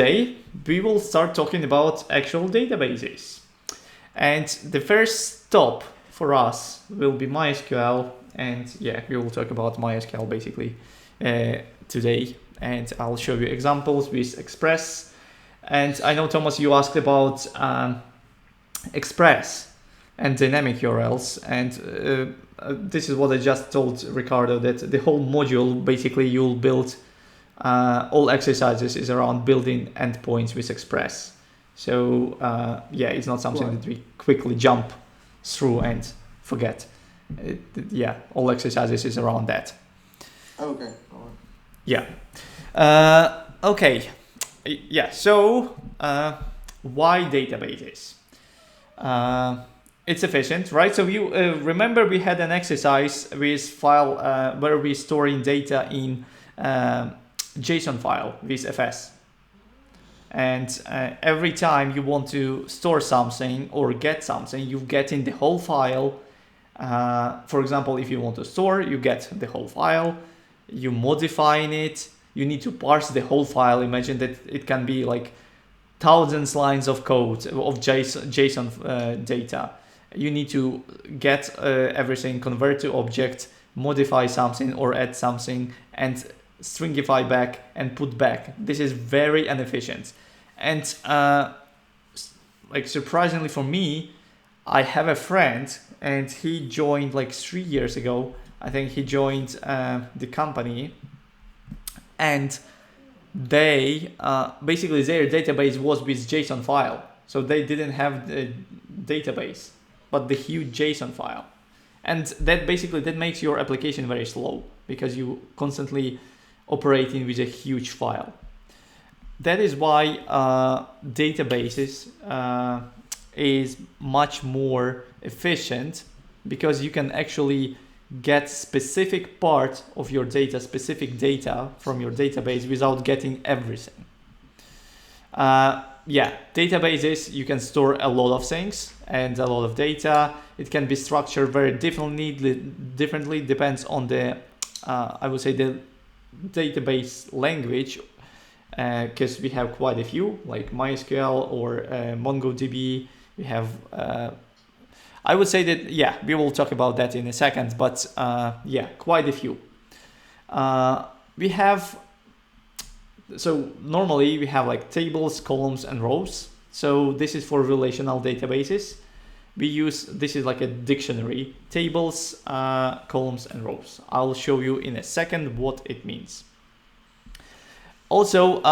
Today we will start talking about actual databases, and the first stop for us will be MySQL, and yeah, we will talk about MySQL basically today, and I'll show you examples with Express. And I know, Thomas, you asked about Express and dynamic URLs, and this is what I just told Ricardo, that the whole module basically you'll build all exercises is around building endpoints with Express. So yeah, it's not something that we quickly jump through and forget. Yeah, all exercises is around that. Okay. Yeah. Okay. Yeah. So why databases? It's efficient, right? So you remember we had an exercise with file where we storing data in JSON file with FS, and every time you want to store something or get something, you get in the whole file. For example, if you want to store, you get the whole file, you modifying it, you need to parse the whole file. Imagine that it can be like thousands lines of code of JSON data. You need to get everything, convert to object, modify something or add something, and stringify back and put back. This is very inefficient. And like surprisingly for me, I have a friend and he joined like 3 years ago. I think he joined the company, and they basically their database was with JSON file. So they didn't have the database, but the huge JSON file. And that basically that makes your application very slow because you constantly operating with a huge file. That is why databases is much more efficient, because you can actually get specific part of your data, specific data from your database without getting everything. Yeah, databases, you can store a lot of things and a lot of data. It can be structured very differently depends on the, I would say, the database language, because we have quite a few like MySQL or MongoDB. We have I would say that, yeah, we will talk about that in a second, but yeah, quite a few. We have, so normally we have like tables, columns, and rows. So this is for relational databases. We use, this is like a dictionary, tables, columns, and rows. I'll show you in a second what it means. Also,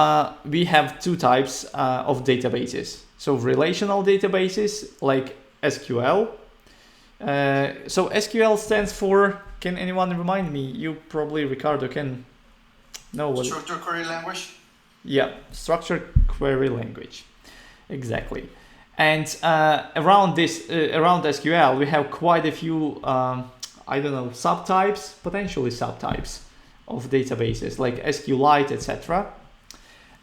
we have two types of databases. So relational databases like SQL. So SQL stands for, can anyone remind me? You probably, Ricardo, can know what. Structured query language. Yeah, structured query language, exactly. And around this, around SQL, we have quite a few, I don't know, subtypes, potentially subtypes of databases like SQLite, etc.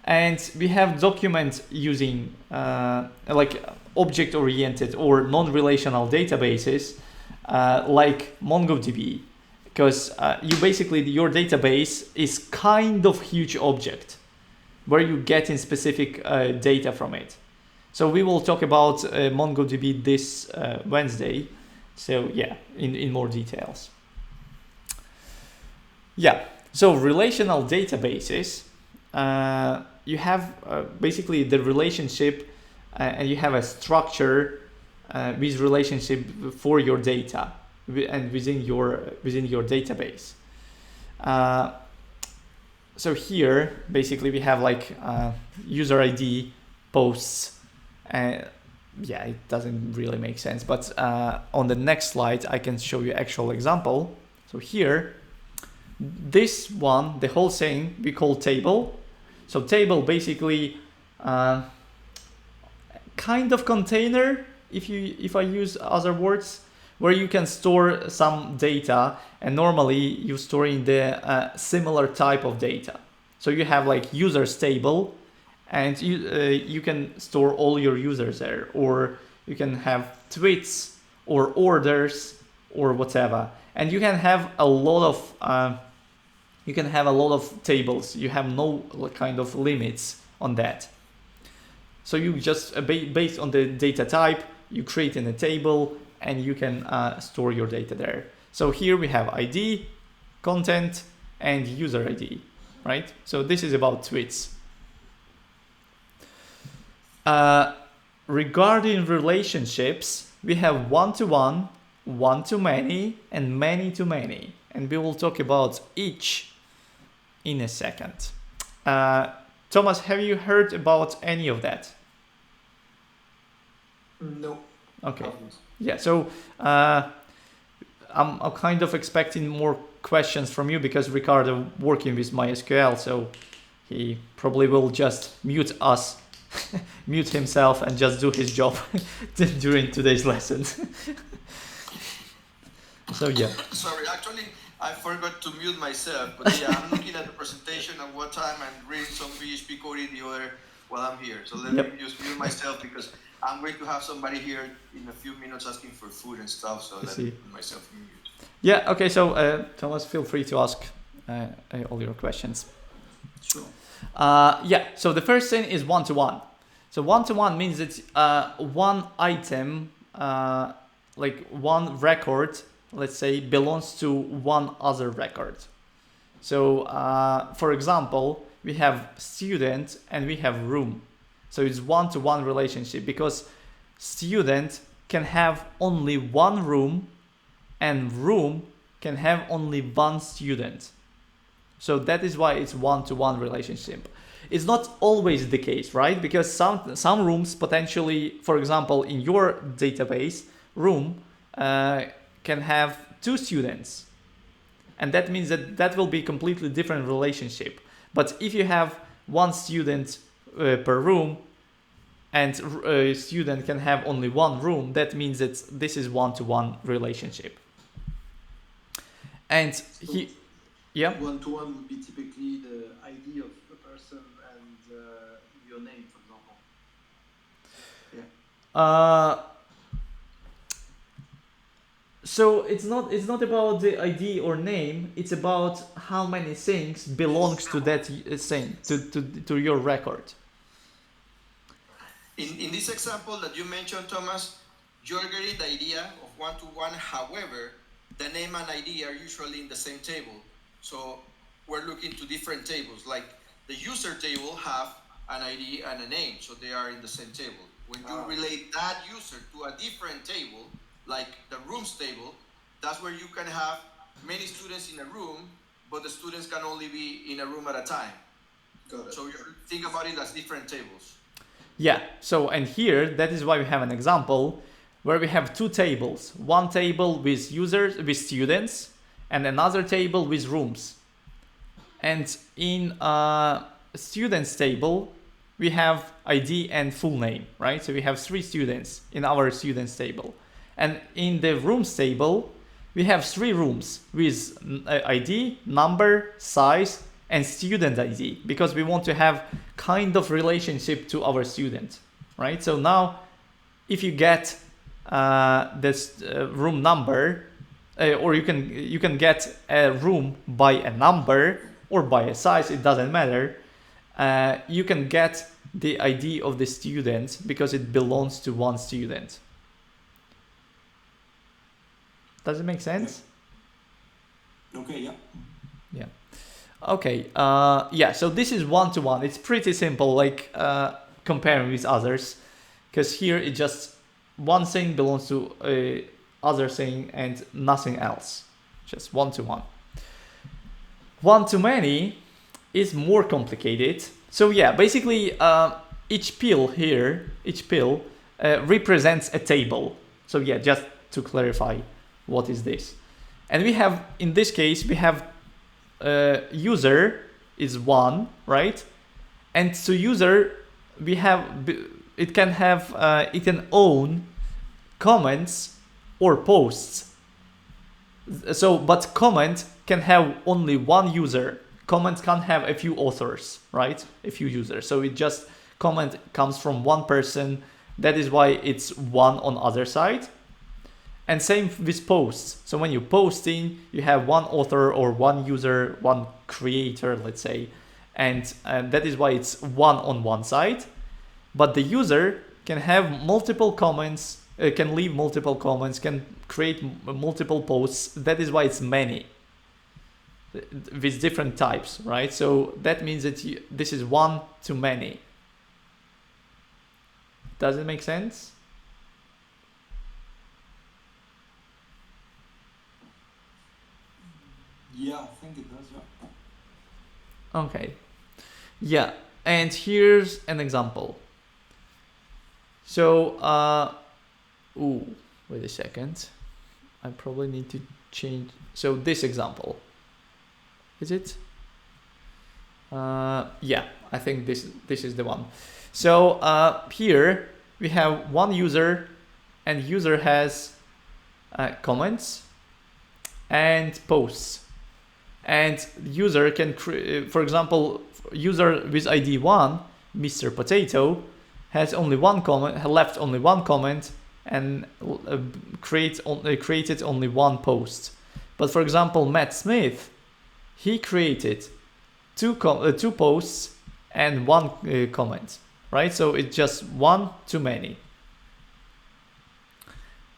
And we have document using like object-oriented or non-relational databases like MongoDB, because you basically, your database is kind of huge object where you get in specific data from it. So we will talk about MongoDB this Wednesday. So yeah, in more details. Yeah, so relational databases, you have basically the relationship and you have a structure with relationship for your data and within your database. So here, basically we have like user ID, posts, yeah, it doesn't really make sense, but on the next slide I can show you actual example. So here, this one, the whole thing we call table. So table basically kind of container, if I use other words, where you can store some data, and normally you store in the similar type of data. So you have like users table, and you can store all your users there, or you can have tweets or orders or whatever, and you can have a lot of tables. You have no kind of limits on that. So you just, based on the data type, you create in a table and you can store your data there. So here we have ID, content, and user ID, right? So this is about tweets. Regarding relationships, we have one-to-one, one-to-many, and many-to-many. And we will talk about each in a second. Thomas, have you heard about any of that? No. Okay. Yeah, so I'm kind of expecting more questions from you because Ricardo working with MySQL, so he probably will just mute us, mute himself and just do his job during today's lesson. So yeah. Sorry, actually, I forgot to mute myself, but yeah, I'm looking at the presentation at one time and reading some PHP code in the other while I'm here. So let me just mute myself because I'm going to have somebody here in a few minutes asking for food and stuff, so let me put myself in mute. Yeah, okay, so Thomas, feel free to ask all your questions. Sure. Yeah, so the first thing is one-to-one. So one-to-one means it's one item, like one record, let's say, belongs to one other record. So for example, we have student and we have room. So it's one-to-one relationship because student can have only one room and room can have only one student. So that is why it's one-to-one relationship. It's not always the case, right? Because some rooms potentially, for example, in your database, room can have two students. And that means that will be completely different relationship. But if you have one student per room and a student can have only one room, that means that this is one-to-one relationship. And yeah. One-to-one would be typically the ID of a person and your name, for example. Yeah. So it's not about the ID or name. It's about how many things belongs to that thing, to your record. In this example that you mentioned, Thomas, you're getting the idea of one-to-one. However, the name and ID are usually in the same table. So we're looking to different tables. Like the user table have an ID and a name, so they are in the same table. When you relate that user to a different table, like the rooms table, that's where you can have many students in a room, but the students can only be in a room at a time. Got it. So you think about it as different tables. Yeah, so and here, that is why we have an example where we have two tables. One table with users, with students, and another table with rooms. And in students table, we have ID and full name, right? So we have 3 students in our students table. And in the rooms table, we have 3 rooms with ID, number, size, and student ID, because we want to have kind of relationship to our student, right? So now, if you get this room number, or you can get a room by a number or by a size, it doesn't matter. You can get the ID of the student because it belongs to one student. Does it make sense? Yeah. Okay, yeah. Yeah. Okay, yeah, so this is one-to-one. It's pretty simple, like comparing with others, because here it just one thing belongs to other thing and nothing else, just one-to-one. One-to-many is more complicated. So yeah, basically each pill here, represents a table. So yeah, just to clarify, what is this? And we have, in this case, we have user is 1, right? And to user, we have, it can own comments or posts. So, but comment can have only one user. Comment can't have a few authors, right? A few users. So it just, comment comes from one person. That is why it's 1 on other side. And same with posts. So when you're posting, you have one author or one user, one creator, let's say. And that is why it's 1 on one side. but the user can have multiple comments, can leave multiple comments, can create multiple posts. That is why it's many with different types, right? So that means that this is one to many. Does it make sense? Yeah, I think it does, yeah. Okay. Yeah, and here's an example. So, wait a second. I probably need to change. So this example, is it? Yeah, I think this is the one. So here we have one user, and user has comments and posts. And user can create, for example, user with ID 1, Mr. Potato, has only one comment, left only one comment, and created only one post. But for example, Matt Smith, he created two posts and one comment, right? So it's just one too many.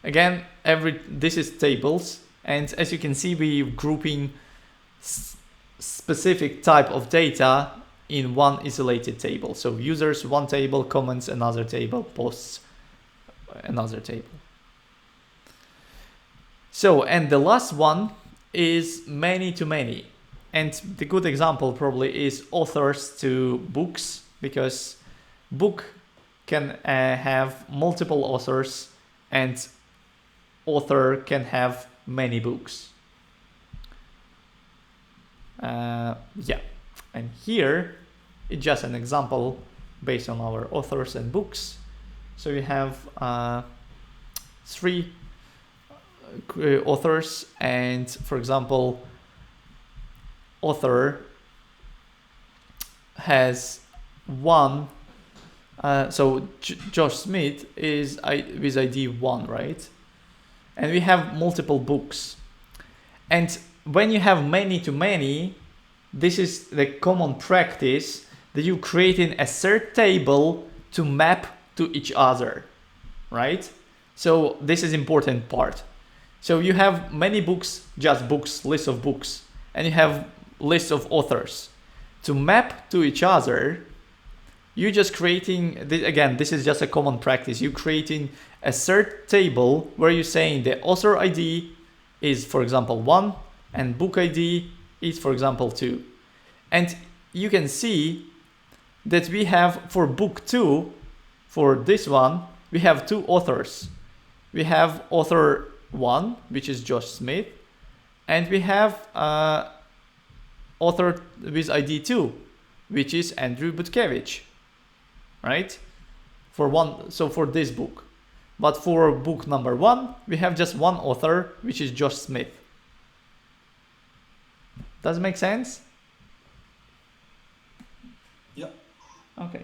Again, this is tables, and as you can see, we're grouping specific type of data in one isolated table. So users, one table, comments, another table, posts, another table. So, and the last one is many to many. And the good example probably is authors to books, because book can have multiple authors, and author can have many books. Yeah, and here it's just an example based on our authors and books. So we have 3 authors, and for example, author has one. So Josh Smith is with ID 1, right? And we have multiple books. And when you have many to many, this is the common practice that you create in a third table to map to each other, right? So this is important part. So you have many books, just books, list of books, and you have list of authors. To map to each other, you just creating, again, this is just a common practice. You creating a third table where you're saying the author ID is, for example, 1, and book ID is, for example, 2. And you can see that we have for book 2, for this one, we have 2 authors. We have author 1, which is Josh Smith, and we have author with ID 2, which is Andrew Butkevich, right? So for this book. But for book number 1, we have just one author, which is Josh Smith. Does it make sense? Yeah. Okay.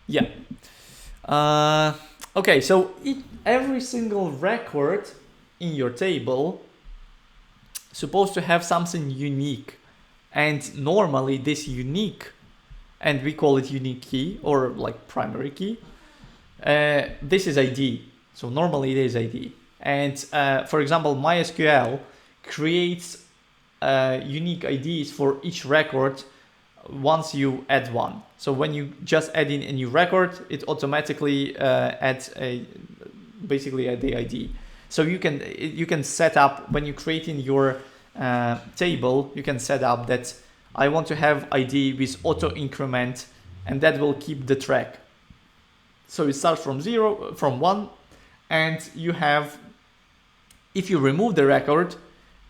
Yeah. Okay, so every single record in your table supposed to have something unique. And normally this unique, and we call it unique key or like primary key, this is ID. So normally it is ID. And for example, MySQL creates unique IDs for each record once you add one. So when you just add in a new record, it automatically adds basically the ID. So you can set up, when you create in your table, you can set up that I want to have ID with auto increment, and that will keep the track. So it starts from 1, and you have, if you remove the record,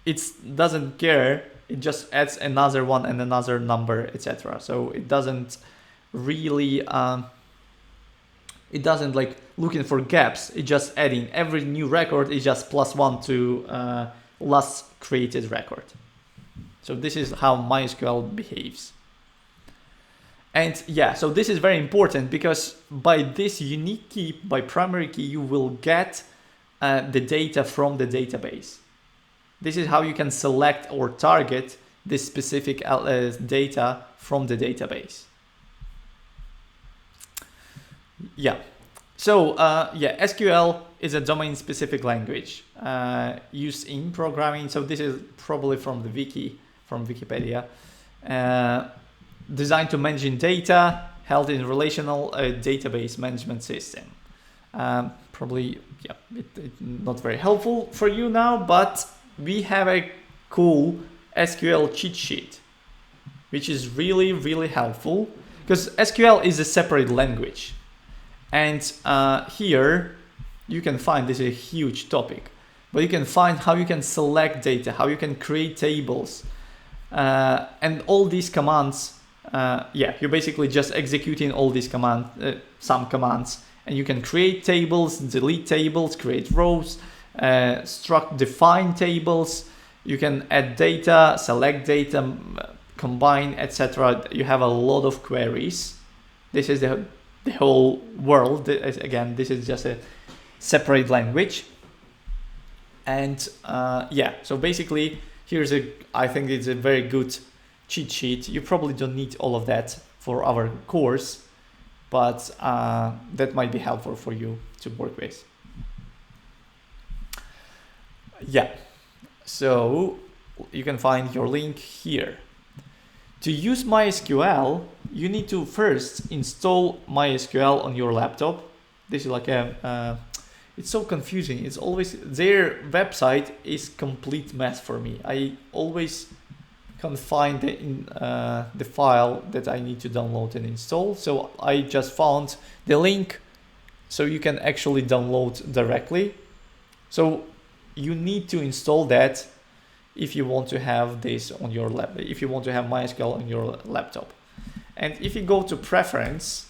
it doesn't care. It just adds another one and another number, etc. So it doesn't really, it doesn't like looking for gaps. It just adding every new record is just +1 to last created record. So this is how MySQL behaves. And yeah, so this is very important because by this unique key, by primary key, you will get the data from the database. This is how you can select or target this specific data from the database. Yeah. So yeah, SQL is a domain-specific language used in programming. So this is probably from the wiki, from Wikipedia. Designed to manage data held in relational database management system. Probably, yeah, it not very helpful for you now, but we have a cool SQL cheat sheet, which is really, really helpful because SQL is a separate language. And here you can find, this is a huge topic, but you can find how you can select data, how you can create tables, and all these commands. Yeah, you're basically just executing all these commands, some commands, and you can create tables, delete tables, create rows, define tables. You can add data, select data, combine, etc. You have a lot of queries. This is the whole world. Again, this is just a separate language. And yeah, so basically here's I think it's a very good cheat sheet. You probably don't need all of that for our course, but that might be helpful for you to work with. Yeah, so you can find your link here. To use MySQL, you need to first install MySQL on your laptop. This is like it's so confusing. It's always, their website is complete mess for me. I always can't find the file that I need to download and install. So I just found the link so you can actually download directly. So you need to install that if you want to have this on your laptop, if you want to have MySQL on your laptop. And if you go to preference,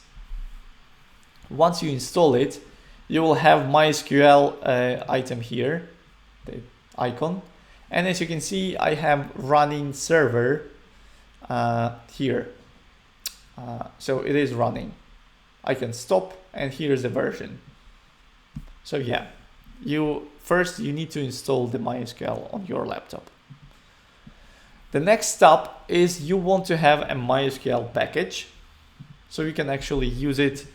once you install it, you will have MySQL item here, the icon. And as you can see, I have running server here. So it is running. I can stop, and here's the version. So yeah, first you need to install the MySQL on your laptop. The next step is you want to have a MySQL package. So you can actually use it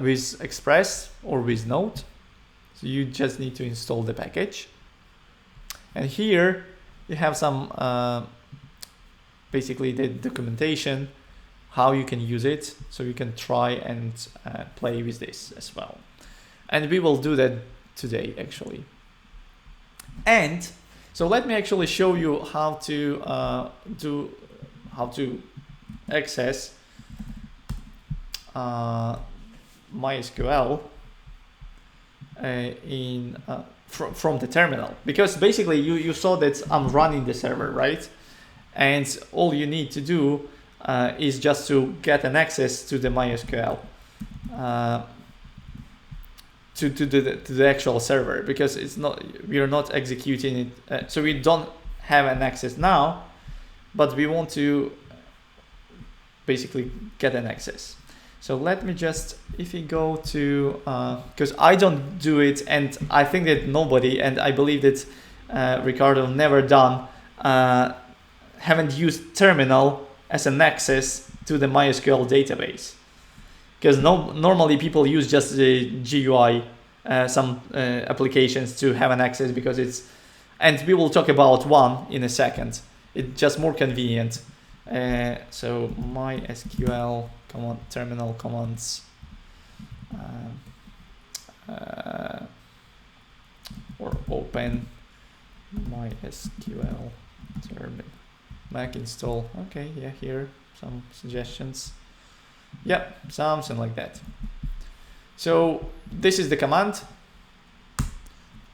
with Express or with Node. So you just need to install the package. And here you have some, basically the documentation, how you can use it. So you can try and play with this as well. And we will do that today actually. And so let me actually show you how to access MySQL from the terminal, because basically you saw that I'm running the server, right? And all you need to do is just to get an access to the MySQL to the actual server, because we are not executing it, so we don't have an access now, but we want to basically get an access. So let me just, if you go to, because I don't do it, and I think that nobody, and I believe that Ricardo never done, haven't used terminal as an access to the MySQL database. Because normally people use just the GUI, some applications to have an access, because it's, and we will talk about one in a second. It's just more convenient. So MySQL command, terminal commands, or open MySQL terminal, Mac install. Okay, yeah, here some suggestions. Yep, something like that. So this is the command.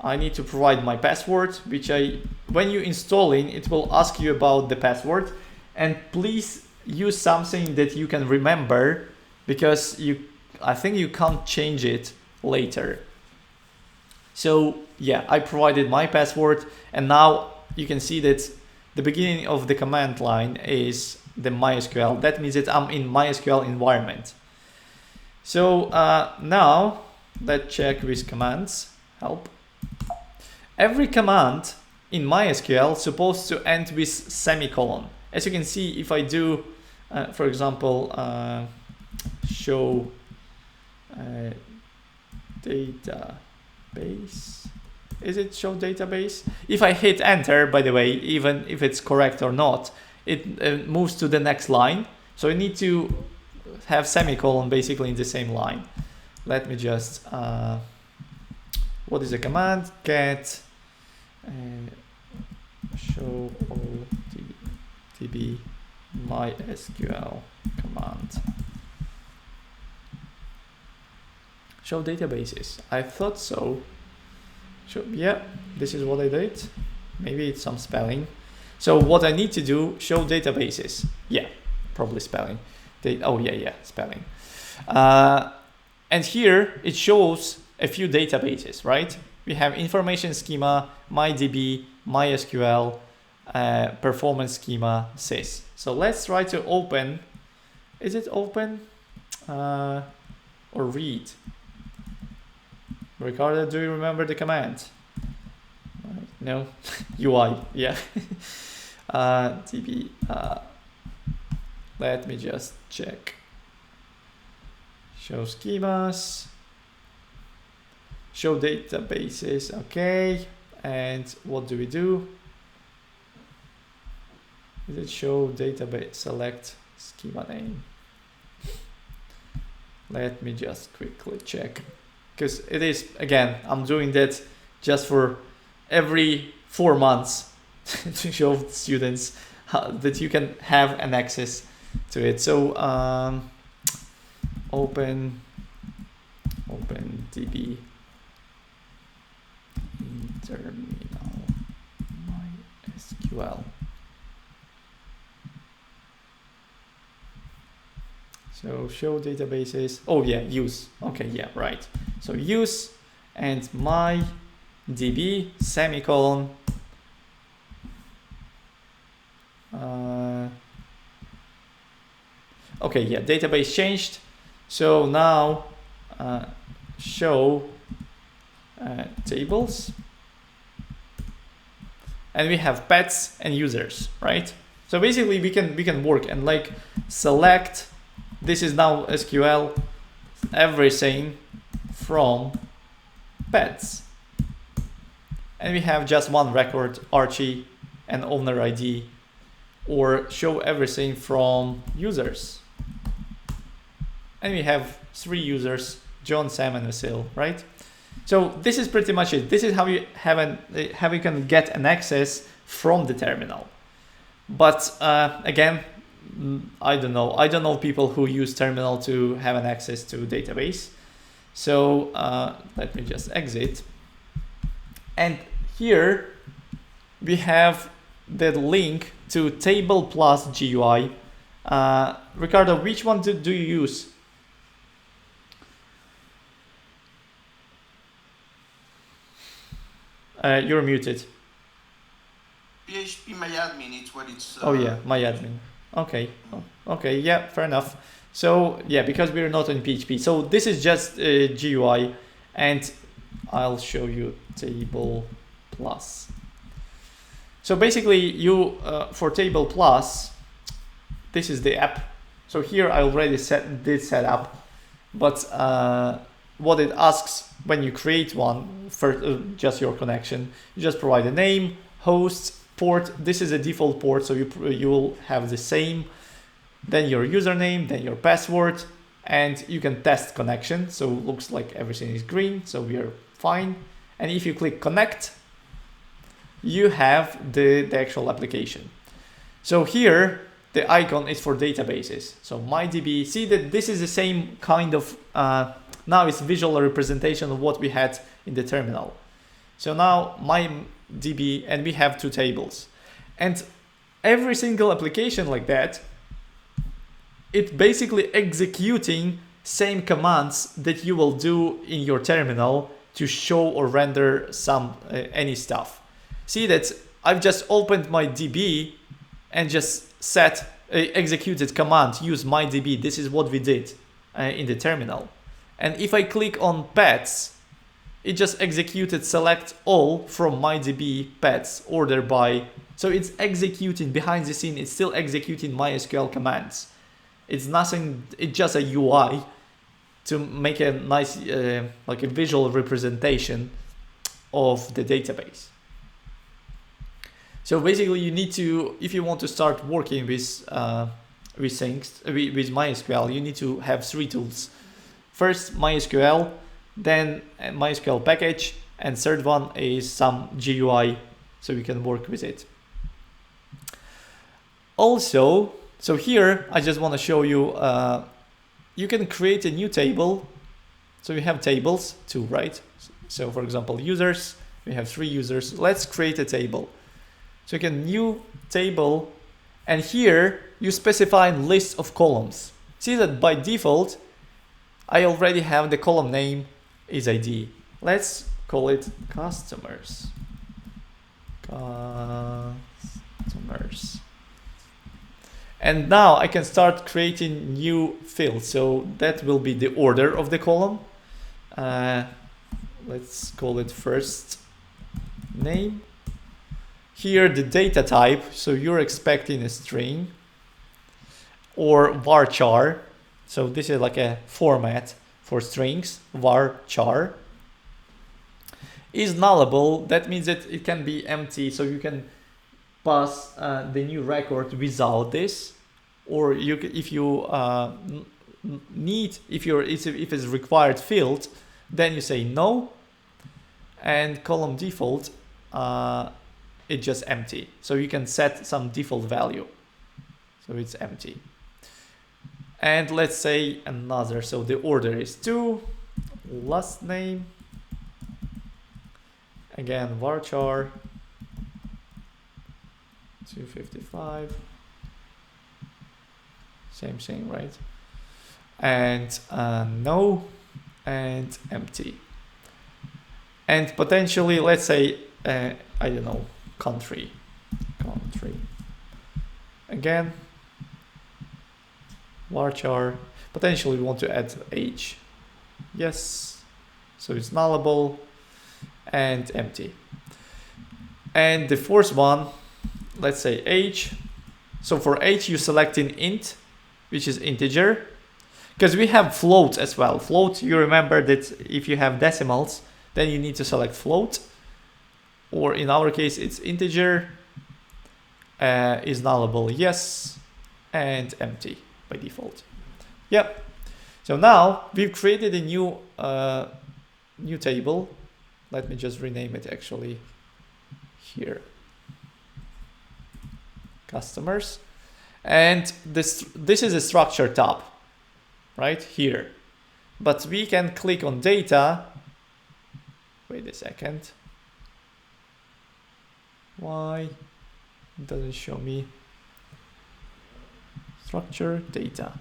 I need to provide my password, which when you installing, it will ask you about the password, and please use something that you can remember, because I think you can't change it later. So yeah, I provided my password, and now you can see that the beginning of the command line is the MySQL. That means that I'm in MySQL environment. So now let's check with commands. Help. Every command in MySQL is supposed to end with semicolon. As you can see, if I do, for example, show database. Is it show database? If I hit enter, by the way, even if it's correct or not, it moves to the next line. So I need to have semicolon basically in the same line. Let me just, what is the command? Get show all DB MySQL command. Show databases. I thought so. Yeah, this is what I did. Maybe it's some spelling. So what I need to do, show databases. Yeah, probably spelling. Oh yeah, spelling. And here it shows a few databases, right? We have information schema, MyDB, MySQL, performance schema, sys. So let's try to open. Is it open or read? Ricardo, do you remember the command? No, UI, yeah. DB, let me just check. Show schemas, show databases, okay. And what do we do? Is it show database, select schema name? Let me just quickly check. Because it is, again, I'm doing that just for every 4 months to show students that you can have an access to it. So open DB terminal MySQL. So show databases. Oh yeah, use. Okay, yeah, right. So use and MyDB semicolon. Okay, yeah, database changed. So now show tables, and we have pets and users, right? So basically we can work and like select. This is now SQL, everything from pets. And we have just one record, Archie, and owner ID, or show everything from users. And we have 3 users, John, Sam, and Vasil, right? So this is pretty much it. This is how you how you can get an access from the terminal. But again, I don't know people who use terminal to have an access to database. So let me just exit. And here we have the link to table plus GUI. Ricardo, which one do you use? You're muted. PHP MyAdmin, it's what it's. Oh yeah, MyAdmin. Okay. Okay. Yeah. Fair enough. So yeah, because we're not in PHP, so this is just GUI, and I'll show you table plus. So basically, you for table plus, this is the app. So here I already did set up, but what it asks when you create one for just your connection, you just provide a name, host, port. This is a default port, so you will have the same, then your username, then your password, and you can test connection. So it looks like everything is green, so we are fine. And if you click connect, you have the actual application. So here the icon is for databases. So MyDB, see that this is the same kind of now it's visual representation of what we had in the terminal. So now MyDB, and we have 2 tables, and every single application like that, it basically executing same commands that you will do in your terminal to show or render some any stuff. See that I've just opened my DB and just set executed command, use MyDB. This is what we did in the terminal. And if I click on pets, it just executed select all from MyDB pets order by. So it's executing behind the scene. It's still executing MySQL commands. It's nothing. It's just a UI to make a nice like a visual representation of the database. So basically you need to, if you want to start working with things with MySQL, you need to have three tools. First MySQL, then MySQL package, and third one is some GUI so we can work with it. Also, so here I just want to show you you can create a new table. So we have tables too, right? So for example, users, we have 3 users. Let's create a table. So you can new table, and here you specify list of columns. See that by default, I already have the column name is ID. Let's call it customers. Customers. And now I can start creating new fields. So that will be the order of the column. Let's call it first name. Here the data type. So you're expecting a string or varchar. So this is like a format for strings, varchar. Is nullable. That means that it can be empty. So you can pass the new record without this, or you can, if you need, if it's required field, then you say no, and column default it's just empty. So you can set some default value, so it's empty. And let's say another, so the order is 2, last name, again varchar 255, same thing, right? And no, and empty. And potentially, let's say I don't know, country, again varchar. Potentially we want to add age, yes, so it's nullable, and empty. And the fourth one, let's say age. So for age you select an int, which is integer, because we have float as well. Float, you remember that if you have decimals, then you need to select float, or in our case it's integer. Is nullable, yes, and empty by default. Yep. So now we've created a new new table. Let me just rename it actually here. Customers. And this is a structure tab right here. But we can click on data. Wait a second. Why it doesn't show me structure data?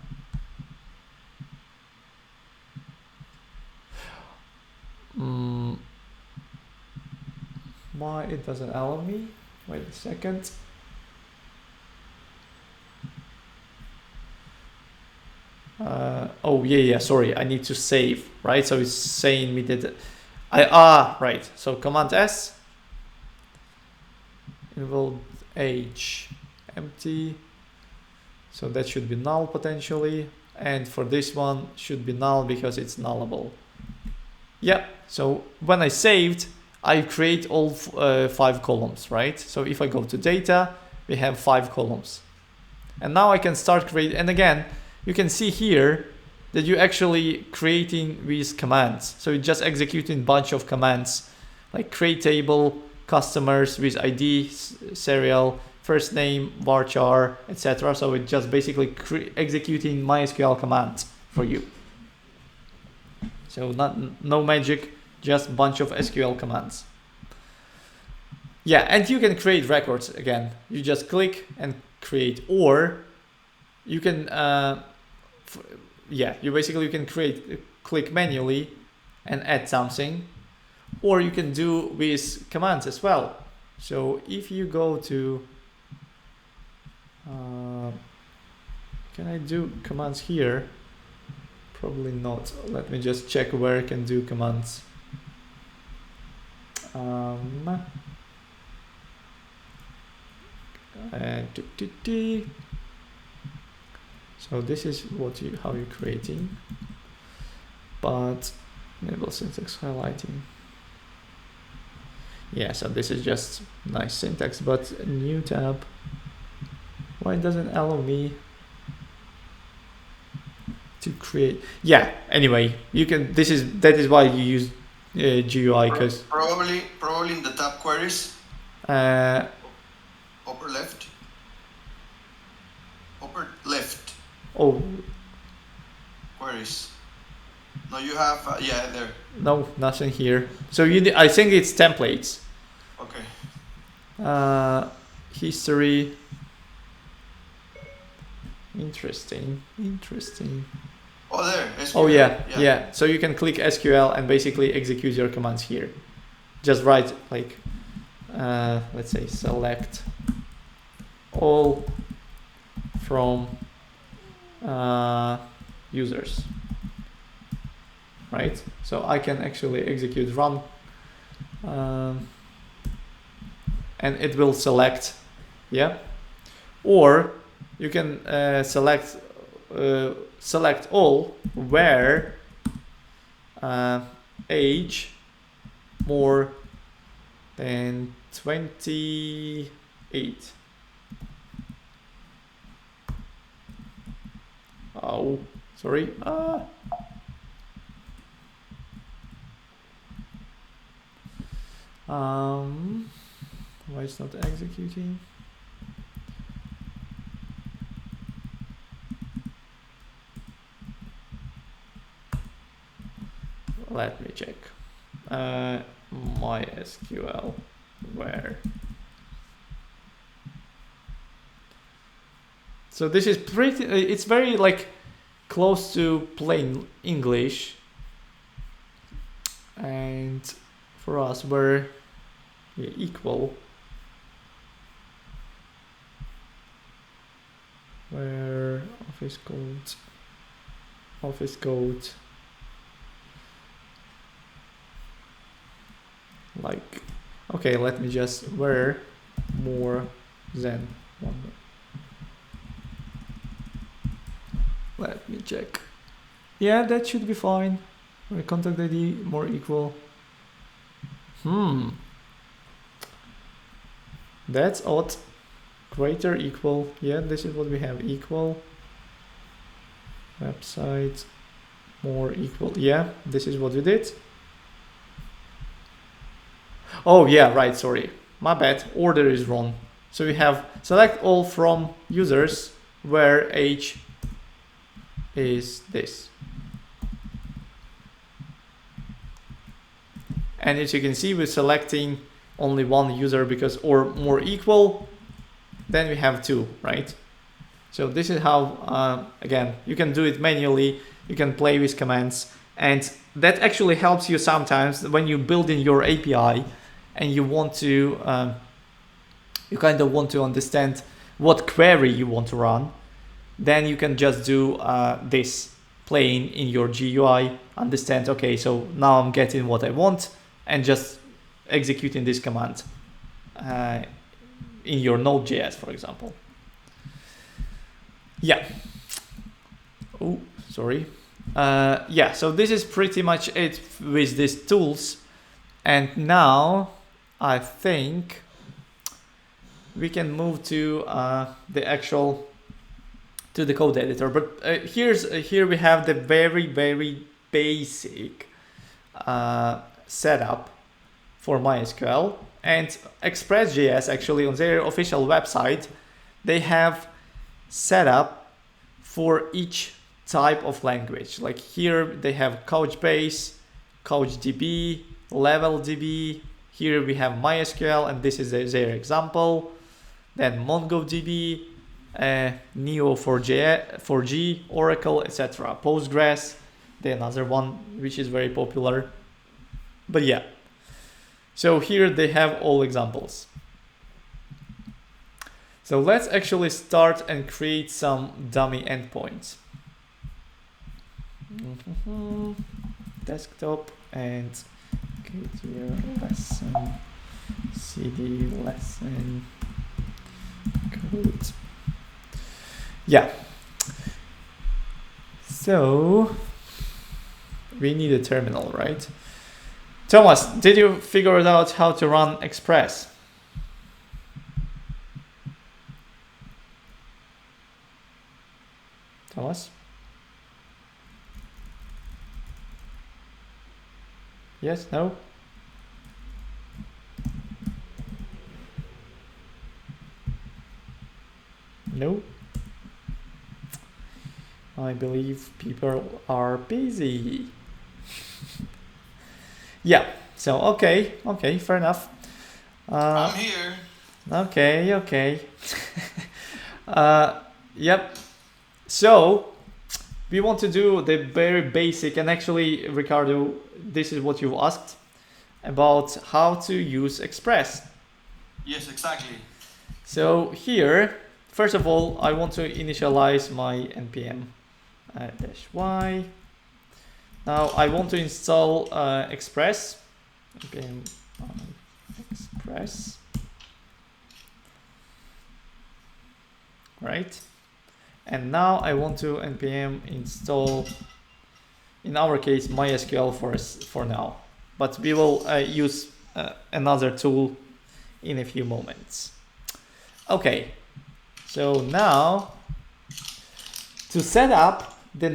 Why it doesn't allow me? Wait a second. Oh yeah, sorry, I need to save, right? So it's saying me that right. So Command S, involved age empty, so that should be null potentially, and for this one should be null because it's nullable. Yeah, so when I saved, I create all 5 columns, right? So if I go to data, we have 5 columns, and now I can start create. And again, you can see here that you're actually creating these commands. So you're just executing a bunch of commands like create table, customers with ID, serial, first name, varchar, etc. So it's just basically executing MySQL commands for you. So no magic, just a bunch of SQL commands. Yeah, and you can create records again. You just click and create, or you can you can click manually and add something, or you can do with commands as well. So if you go to can I do commands here? Probably not. Let me just check where I can do commands. So this is how you're creating. but enable syntax highlighting. Yeah, so this is just nice syntax, but new tab. Why doesn't it allow me to create? Yeah, anyway, you can, that is why you use GUI, because probably in the tab queries, upper left. Oh, queries. No, you have yeah, there. No, nothing here. So I think it's templates. Okay. History. Interesting. Oh, there. SQL. Oh yeah. So you can click SQL and basically execute your commands here. Just write like, let's say select all from users. Right? So I can actually execute run, and it will select, yeah. Or you can select all where age more than 28. Oh, sorry. Why it's not executing? Let me check. MySQL where. So this is pretty, it's very like close to plain English. And for us, we're equal. Where office code. Like, okay, let me just where more than one. Let me check. Yeah, that should be fine. Where contact ID more equal. That's odd. Greater equal. Yeah, this is what we have. Equal. Website more equal. Yeah, this is what we did. Oh yeah, right, sorry. My bad. Order is wrong. So we have select all from users where age is this. And as you can see, we're selecting only one user because, or more equal, then we have two, right? So this is how, again, you can do it manually. You can play with commands, and that actually helps you sometimes when you build in your API and you want to, you kind of want to understand what query you want to run. Then you can just do this playing in your GUI, understand, okay, so now I'm getting what I want, and just executing this command in your Node.js, for example. Yeah. Oh, sorry. Yeah, so this is pretty much it with these tools. And now I think we can move to the actual, to the code editor. But here we have the very, very basic setup for MySQL. And Express.js, actually on their official website, they have set up for each type of language. Like here they have Couchbase, CouchDB, LevelDB. Here we have MySQL, and this is their example. Then MongoDB, Neo4j, Oracle, etc. Postgres, the another one which is very popular. But yeah, so here they have all examples. So let's actually start and create some dummy endpoints. Desktop and create your lesson, cd lesson code. Yeah. So we need a terminal, right? Thomas, did you figure out how to run Express? Thomas? Yes, no? No? I believe people are busy. Yeah, so okay, fair enough. I'm here. Okay. Yep. So we want to do the very basic, and actually, Ricardo, this is what you asked about how to use Express. Yes, exactly. So here, first of all, I want to initialize my npm -y. Now I want to install Express. npm Express. Right. And now I want to npm install, in our case, MySQL for now. But we will use another tool in a few moments. Okay. So now, to set up the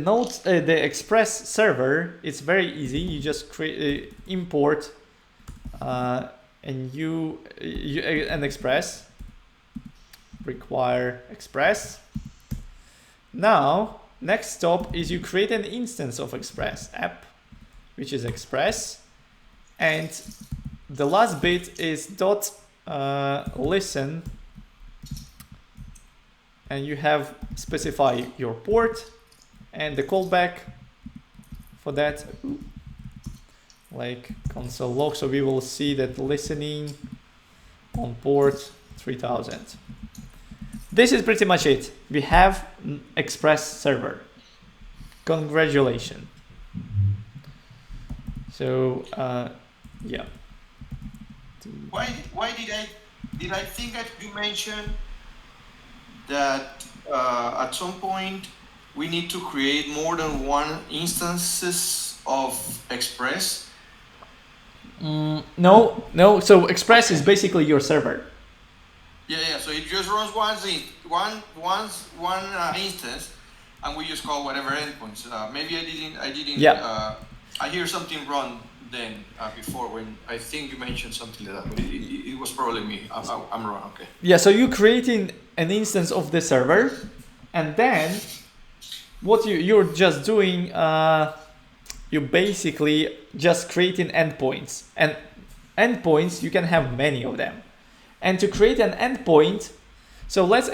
the Express server, it's very easy. You just create import an Express. Require Express. Now, next stop is you create an instance of Express app, which is Express, and the last bit is .listen, and you have specify your port and the callback for that, like console log. So we will see that listening on port 3000. This is pretty much it. We have Express server. Congratulations. So yeah. Why did I think that you mentioned that at some point we need to create more than one instances of Express? No. So Express is basically your server. Yeah. So it just runs one instance, and we just call whatever endpoints. Maybe I didn't. Yeah. I hear something wrong then before when I think you mentioned something like that, but it was probably me. I'm wrong. Okay. Yeah. So you creating an instance of the server, and then what you're just doing, you basically just creating endpoints, and endpoints you can have many of them. And to create an endpoint, so let's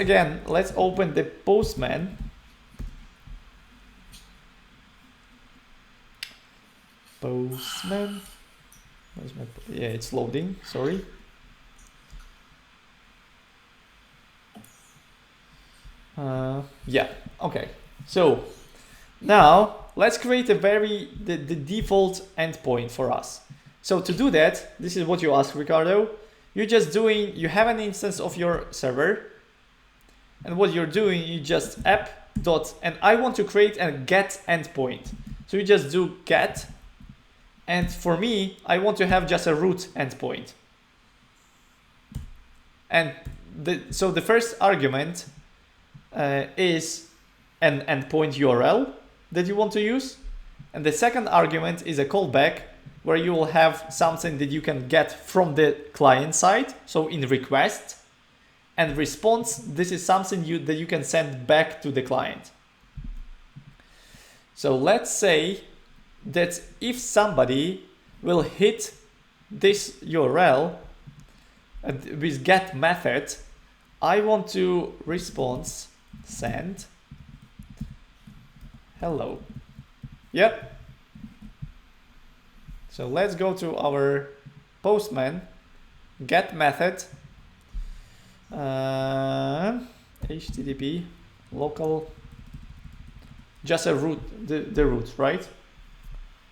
open the Postman. Postman. Yeah, it's loading. Sorry. Yeah. Okay. So now let's create the default endpoint for us. So to do that, this is what you ask, Ricardo. You have an instance of your server, and what you're doing, you just app dot, and I want to create a get endpoint. So you just do get, and for me, I want to have just a root endpoint. And so the first argument is an endpoint URL that you want to use, and the second argument is a callback, where you will have something that you can get from the client side. So in request and response, this is something that you can send back to the client. So let's say that if somebody will hit this URL with get method, I want to response send hello. Yep. So let's go to our Postman get method, HTTP local, just a root, the root, right?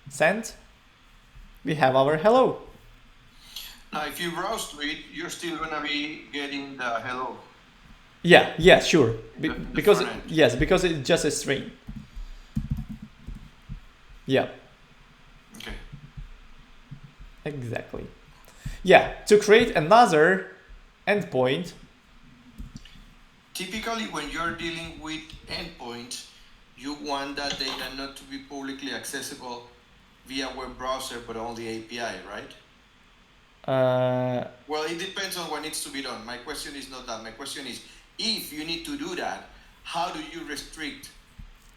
Send. We have our hello. Now, if you browse to it, you're still gonna be getting the hello. Yeah, sure. Because front end. yes, because it's just a string. Yeah. Exactly. Yeah, to create another endpoint. Typically, when you're dealing with endpoints, you want that data not to be publicly accessible via web browser, but only API, right? Well, it depends on what needs to be done. My question is not that. My question is, if you need to do that, how do you restrict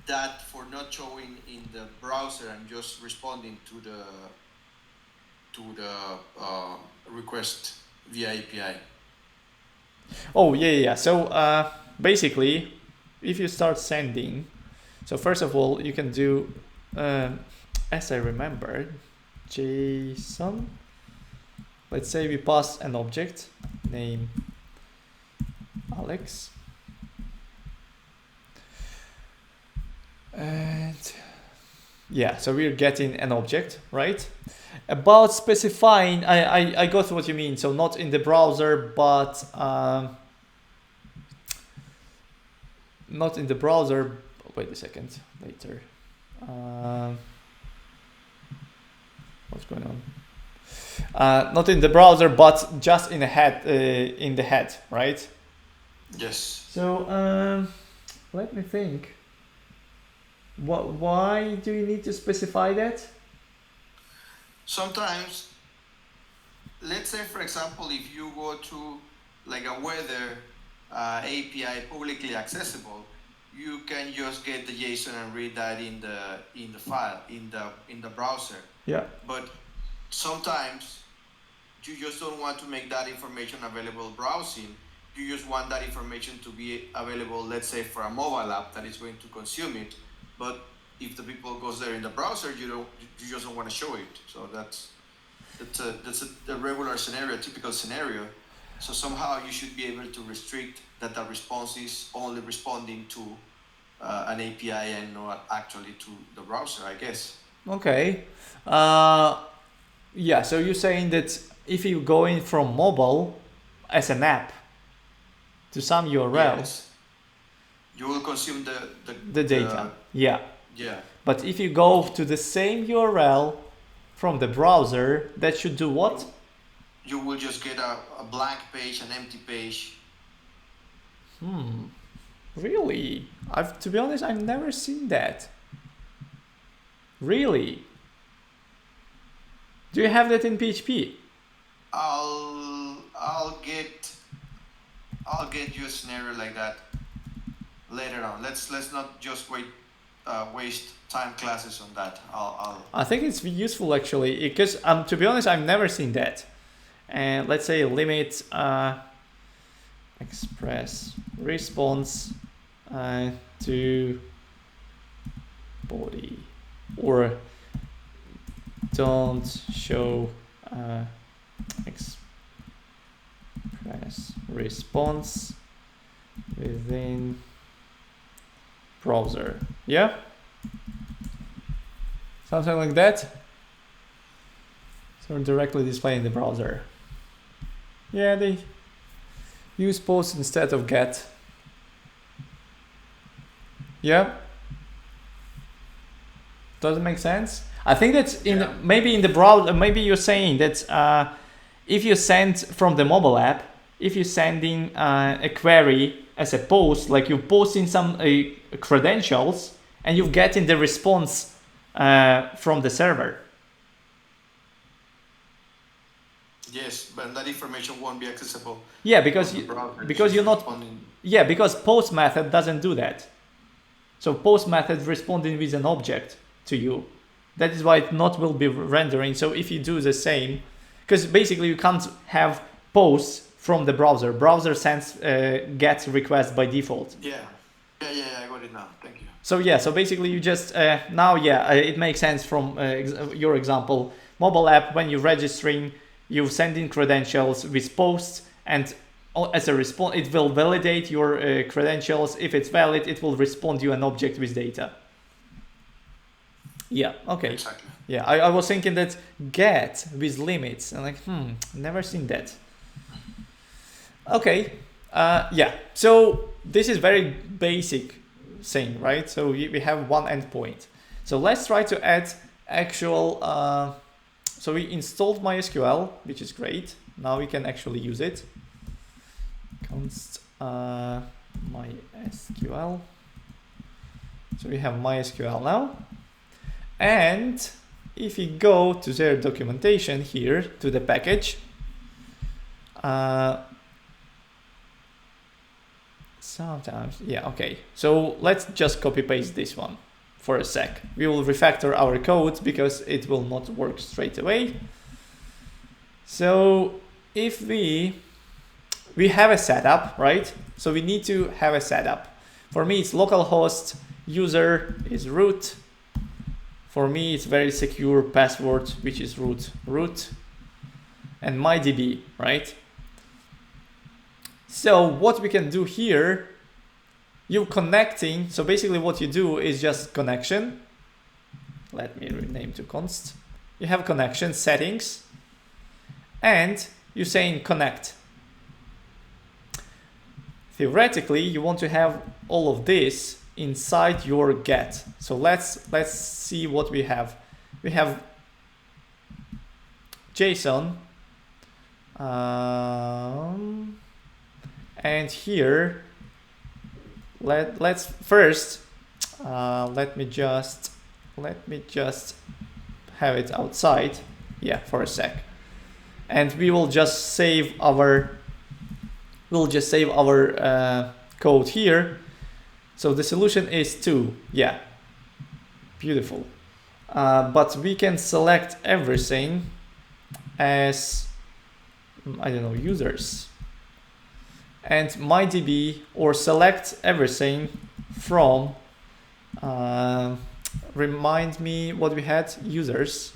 that for not showing in the browser and just responding to the request via API? Oh, yeah. So basically, if you start sending, so first of all, you can do, as I remember, JSON. Let's say we pass an object, name Alex. And yeah, so we're getting an object, right? About specifying, I got what you mean. So not in the browser, but not in the browser. Wait a second, later. What's going on? Not in the browser, but just in the head, right? Yes. So let me think. Why do you need to specify that? Sometimes, let's say, for example, if you go to like a weather API publicly accessible, you can just get the JSON and read that in the file in the browser. Yeah. But sometimes you just don't want to make that information available browsing. You just want that information to be available, let's say, for a mobile app that is going to consume it. But if the people goes there in the browser, you just don't want to show it. So that's a regular scenario, a typical scenario. So somehow you should be able to restrict that the response is only responding to an API and not actually to the browser, I guess. Okay. Yeah, so you're saying that if you go in from mobile as an app to some URL, yes, you will consume the data. Yeah. Yeah. But if you go to the same URL from the browser, that should do what? You will just get a blank page, an empty page. Really? To be honest, I've never seen that. Really? Do you have that in PHP? I'll get you a scenario like that later on. Let's not just waste time classes on that. I think it's useful actually, because to be honest, I've never seen that. And let's say limit express response to body, or don't show express response within browser. Yeah, something like that. So directly display in the browser. Yeah, they use post instead of get. Yeah, does it make sense? I think that's maybe in the browser. Maybe you're saying that if you send from the mobile app, if you're sending a query as a post, like you're posting some credentials and you're getting the response from the server. Yes, but that information won't be accessible. Yeah, because you're not. Yeah, because post method doesn't do that. So post method responding with an object to you. That is why it not will be rendering. So if you do the same, because basically you can't have posts from the browser. Browser sends get request by default. Yeah, I got it now. Thank you. So yeah, so basically you just now it makes sense from your example. Mobile app, when you're registering, you send in credentials with posts, and as a response, it will validate your credentials. If it's valid, it will respond you an object with data. Yeah, okay. Exactly. Yeah, I was thinking that get with limits. I'm like, never seen that. Okay, yeah. So this is very basic thing, right? So we have one endpoint. So let's try to add actual so we installed MySQL, which is great. Now we can actually use it. Const MySQL. So we have MySQL now. And if you go to their documentation here, to the package, sometimes, yeah, okay. So let's just copy paste this one for a sec. We will refactor our code because it will not work straight away. So if we have a setup, right? So we need to have a setup. For me, it's localhost, user is root. For me, it's very secure password, which is root, and MyDB, right? So what we can do here, you're connecting. So basically what you do is just connection. Let me rename to const. You have connection settings and you're saying connect. Theoretically, you want to have all of this inside your get. So let's see what we have. We have JSON, and here let's first let me just have it outside, yeah, for a sec, and we will just save our code here. So the solution is 2, yeah, beautiful. But we can select everything as, I don't know, users and MyDB, or select everything from, remind me what we had, users.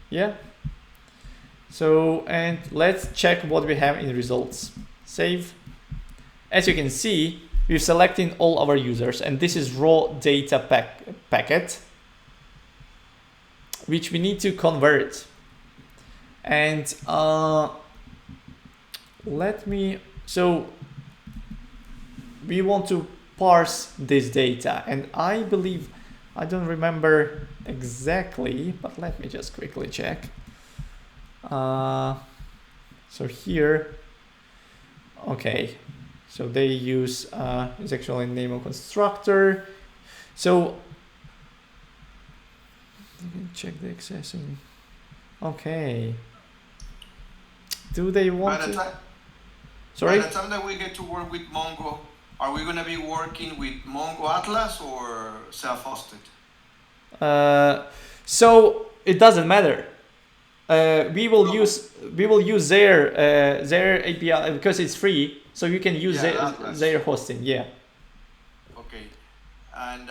Yeah. So, and let's check what we have in results. Save. As you can see, we're selecting all our users, and this is raw data packet, which we need to convert. And so we want to parse this data, and I believe, I don't remember exactly, but let me just quickly check. So here, okay, so they use it's actually name of constructor. So you can check the accessing. Okay, do they want to? Sorry? By the time that we get to work with Mongo, are we going to be working with Mongo Atlas or self-hosted? So it doesn't matter. We will use their API because it's free, so you can use their hosting. Yeah. Okay, and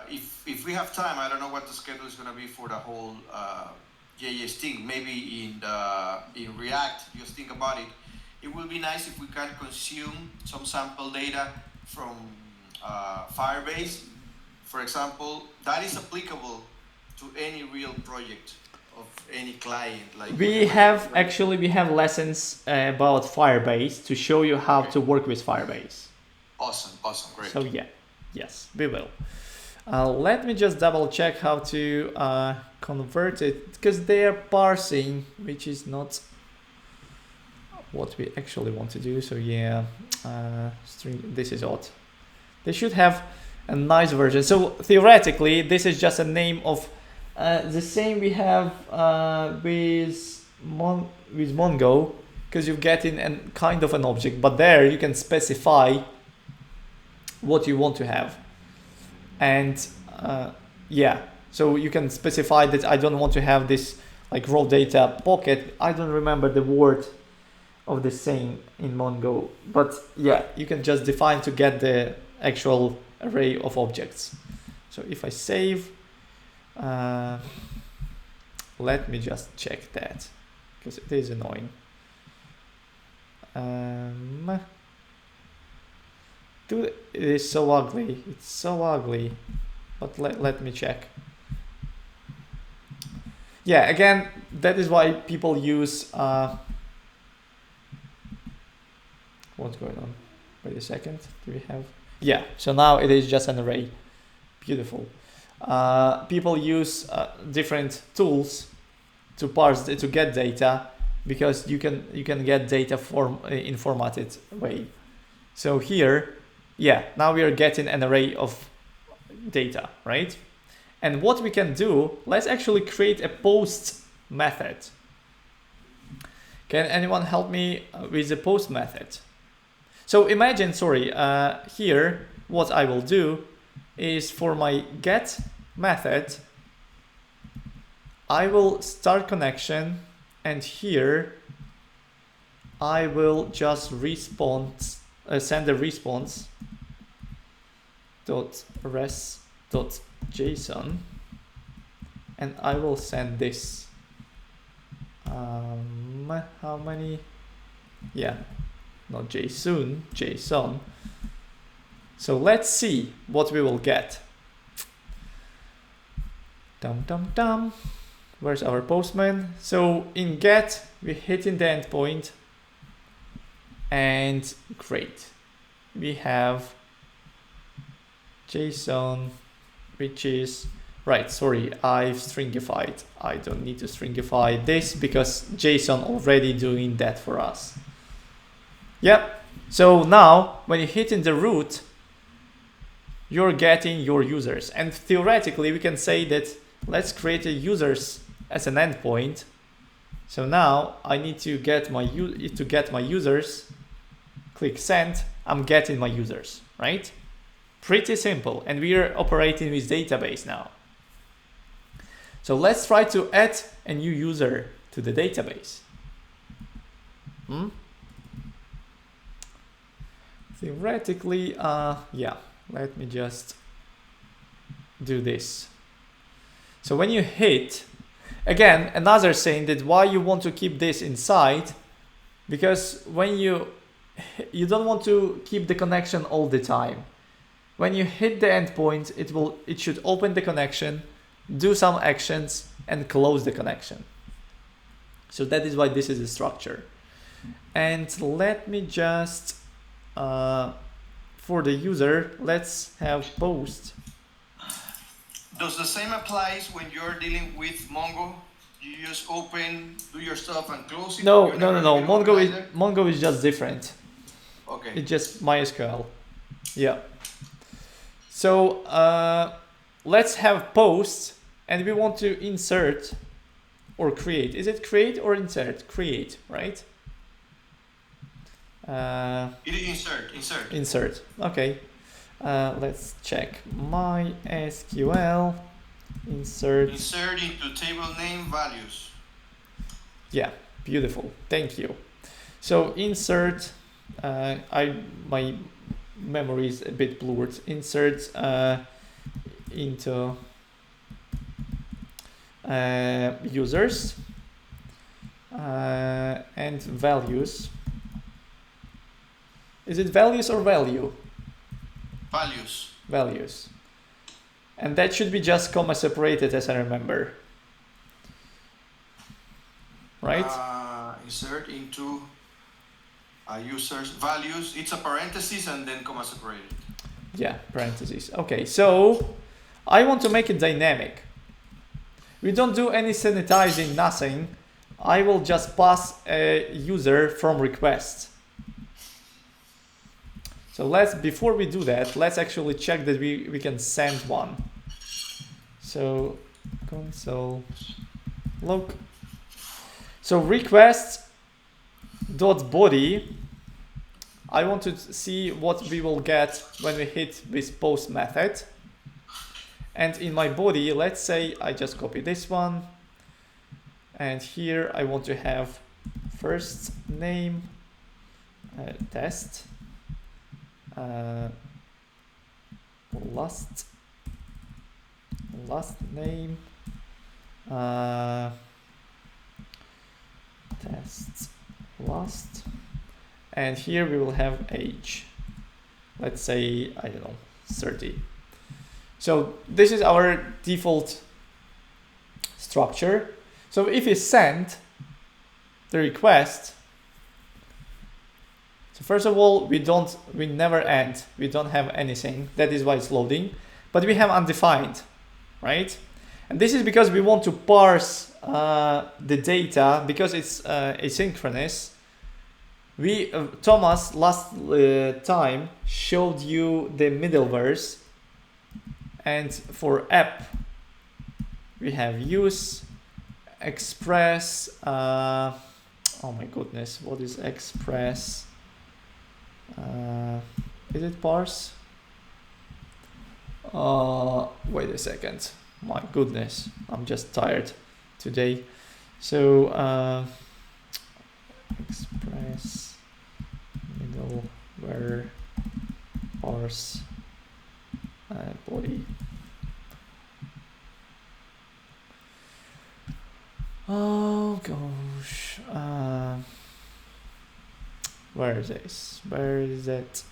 if we have time, I don't know what the schedule is going to be for the whole JS thing. Maybe in React, just think about it. It will be nice if we can consume some sample data from Firebase, for example. That is applicable to any real project of any client. Like we have lessons about Firebase to show you how to work with Firebase. Awesome, great. So yeah, yes, we will. Let me just double check how to convert it, because they are parsing, which is not what we actually want to do. So yeah, string, this is odd. They should have a nice version. So theoretically, this is just a name of the same we have with Mongo, because you get in a kind of an object, but there you can specify what you want to have. And yeah, so you can specify that I don't want to have this like raw data pocket. I don't remember the word of the same in Mongo, but yeah, you can just define to get the actual array of objects. So if I save, let me just check that, because it is annoying. Dude, it is so ugly. It's so ugly. But let me check. Yeah, again, that is why people use what's going on? Wait a second. Do we have? Yeah, so now it is just an array. Beautiful. people use different tools to parse to get data, because you can get data in formatted way. So here, yeah, now we are getting an array of data, right? And what we can do, let's actually create a post method. Can anyone help me with the post method? So imagine, here what I will do is for my get method, I will start connection, and here I will just send a response .res.json, and I will send this. How many? Yeah, not JSON. So let's see what we will get. Where's our postman? So in get, we hit in the endpoint, and great. We have JSON, which is right. Sorry, I've stringified. I don't need to stringify this because JSON already doing that for us. Yep. So now when you hit in the root, you're getting your users, and theoretically we can say that let's create a users as an endpoint. So now I need to get my users. Click send. I'm getting my users, right? Pretty simple, and we are operating with database now. So let's try to add a new user to the database. Theoretically, yeah, let me just do this. So when you hit, again, another thing that why you want to keep this inside, because when you don't want to keep the connection all the time. When you hit the endpoint, it should open the connection, do some actions, and close the connection. So that is why this is a structure. And let me just for the user, let's have post. Does the same applies when you're dealing with Mongo? You just open, do your stuff, and close it? No. Mongo is just different. Okay. It's just MySQL. Yeah. So let's have post, and we want to insert or create. Is it create or insert? Create, right? It is insert. Insert. Okay. Let's check MySQL insert. Insert into table name values. Yeah, beautiful. Thank you. So insert. My memory is a bit blurred. Insert into users and values. Is it values or value? Values. Values. And that should be just comma separated, as I remember. Right? Insert into users values. It's a parenthesis and then comma separated. Yeah, parentheses. Okay, so I want to make it dynamic. We don't do any sanitizing, nothing. I will just pass a user from request. So before we do that, let's actually check that we can send one. So console log. So request dot body. I want to see what we will get when we hit this post method. And in my body, let's say I just copy this one. And here I want to have first name test. Last name test last, and here we will have age, let's say, I don't know, 30. So this is our default structure. So if you send the request, so first of all, we never end. We don't have anything. That is why it's loading. But we have undefined. right? And this is because we want to parse the data because it's asynchronous. We Thomas last time showed you the middlewares, and for app we have use, express. Oh my goodness, what is express? Is it parse? Wait a second. My goodness, I'm just tired today. So express, middleware, parse, body. Oh gosh, where is this? Where is it?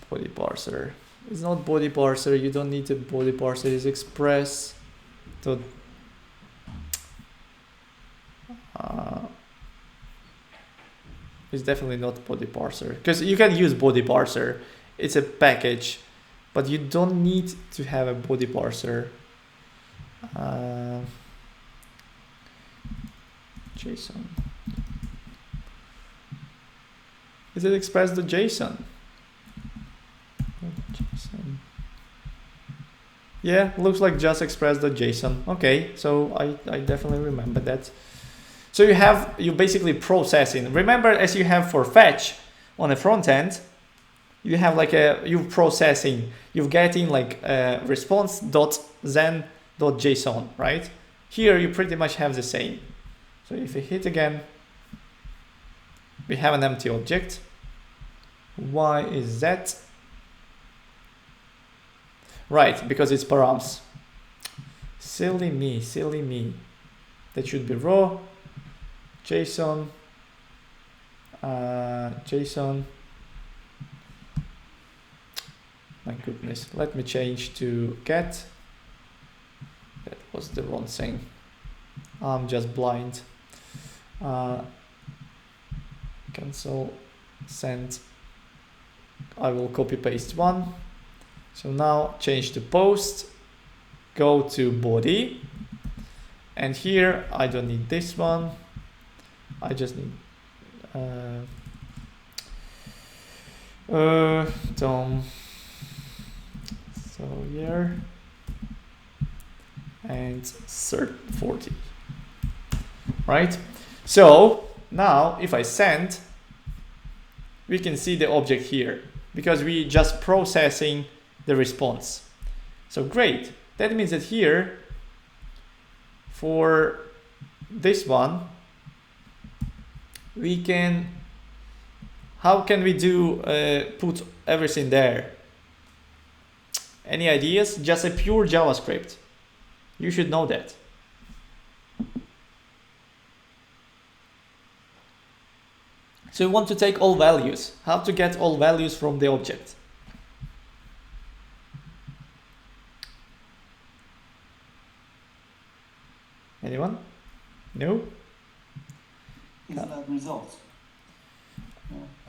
Body parser. It's not body parser. You don't need a body parser. It's express. It's definitely not body parser because you can use body parser. It's a package, but you don't need to have a body parser. JSON. Is it express.json? JSON. Yeah, looks like just express.json. Okay, so I definitely remember that. So you basically processing. Remember, as you have for fetch on the front end, you have like you're processing, you're getting like response.zen.json, right? Here you pretty much have the same. So if we hit again, we have an empty object. Why is that? Right, because it's params. Silly me, silly me. That should be raw. JSON. JSON. My goodness. Let me change to get. That was the wrong thing. I'm just blind. Cancel. Send. I will copy paste one. So now change to post, go to body, and here I don't need this one. I just need Tom Sawyer and cert 40. Right? So now if I send, we can see the object here because we just processing the response. So great. That means that here for this one we can, how can we do put everything there? Any ideas? Just a pure JavaScript. You should know that. So we want to take all values. How to get all values from the object? Anyone? No? Is that result?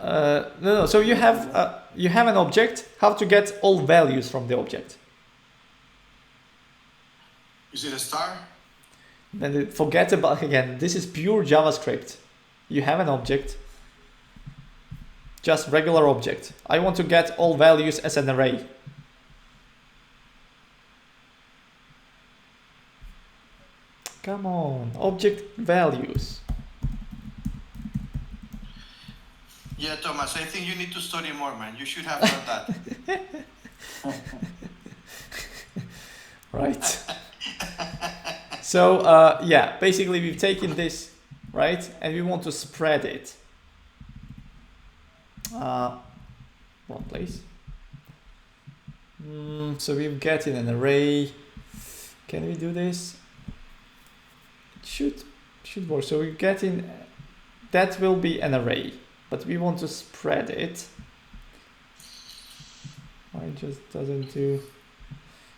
No. So you have an object. How to get all values from the object? Is it a star? Then forget about again. This is pure JavaScript. You have an object. Just regular object. I want to get all values as an array. Come on, object values. Yeah, Thomas, I think you need to study more, man. You should have done that. Right. So yeah, basically we've taken this, right, and we want to spread it. Wrong place. So we're getting an array. Can we do this? It should work. So we're getting, that will be an array, but we want to spread it. Why it just doesn't do?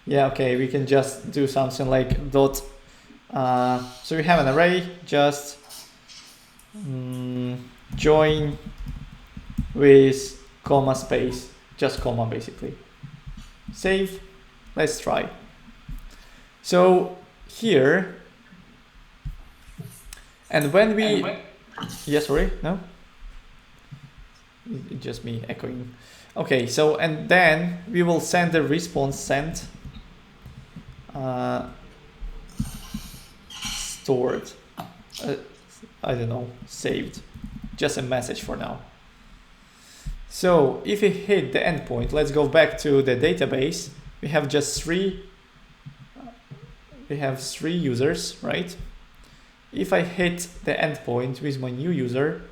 Yeah, okay, we can just do something like dot. So we have an array, just join with comma space, just comma basically. Save. Let's try. So here, and when we, yes, sorry, no? It's just me echoing. Okay, so, and then we will send the response sent stored, I don't know, saved, just a message for now. So if we hit the endpoint, let's go back to the database. We have just three users, right? If I hit the endpoint with my new user,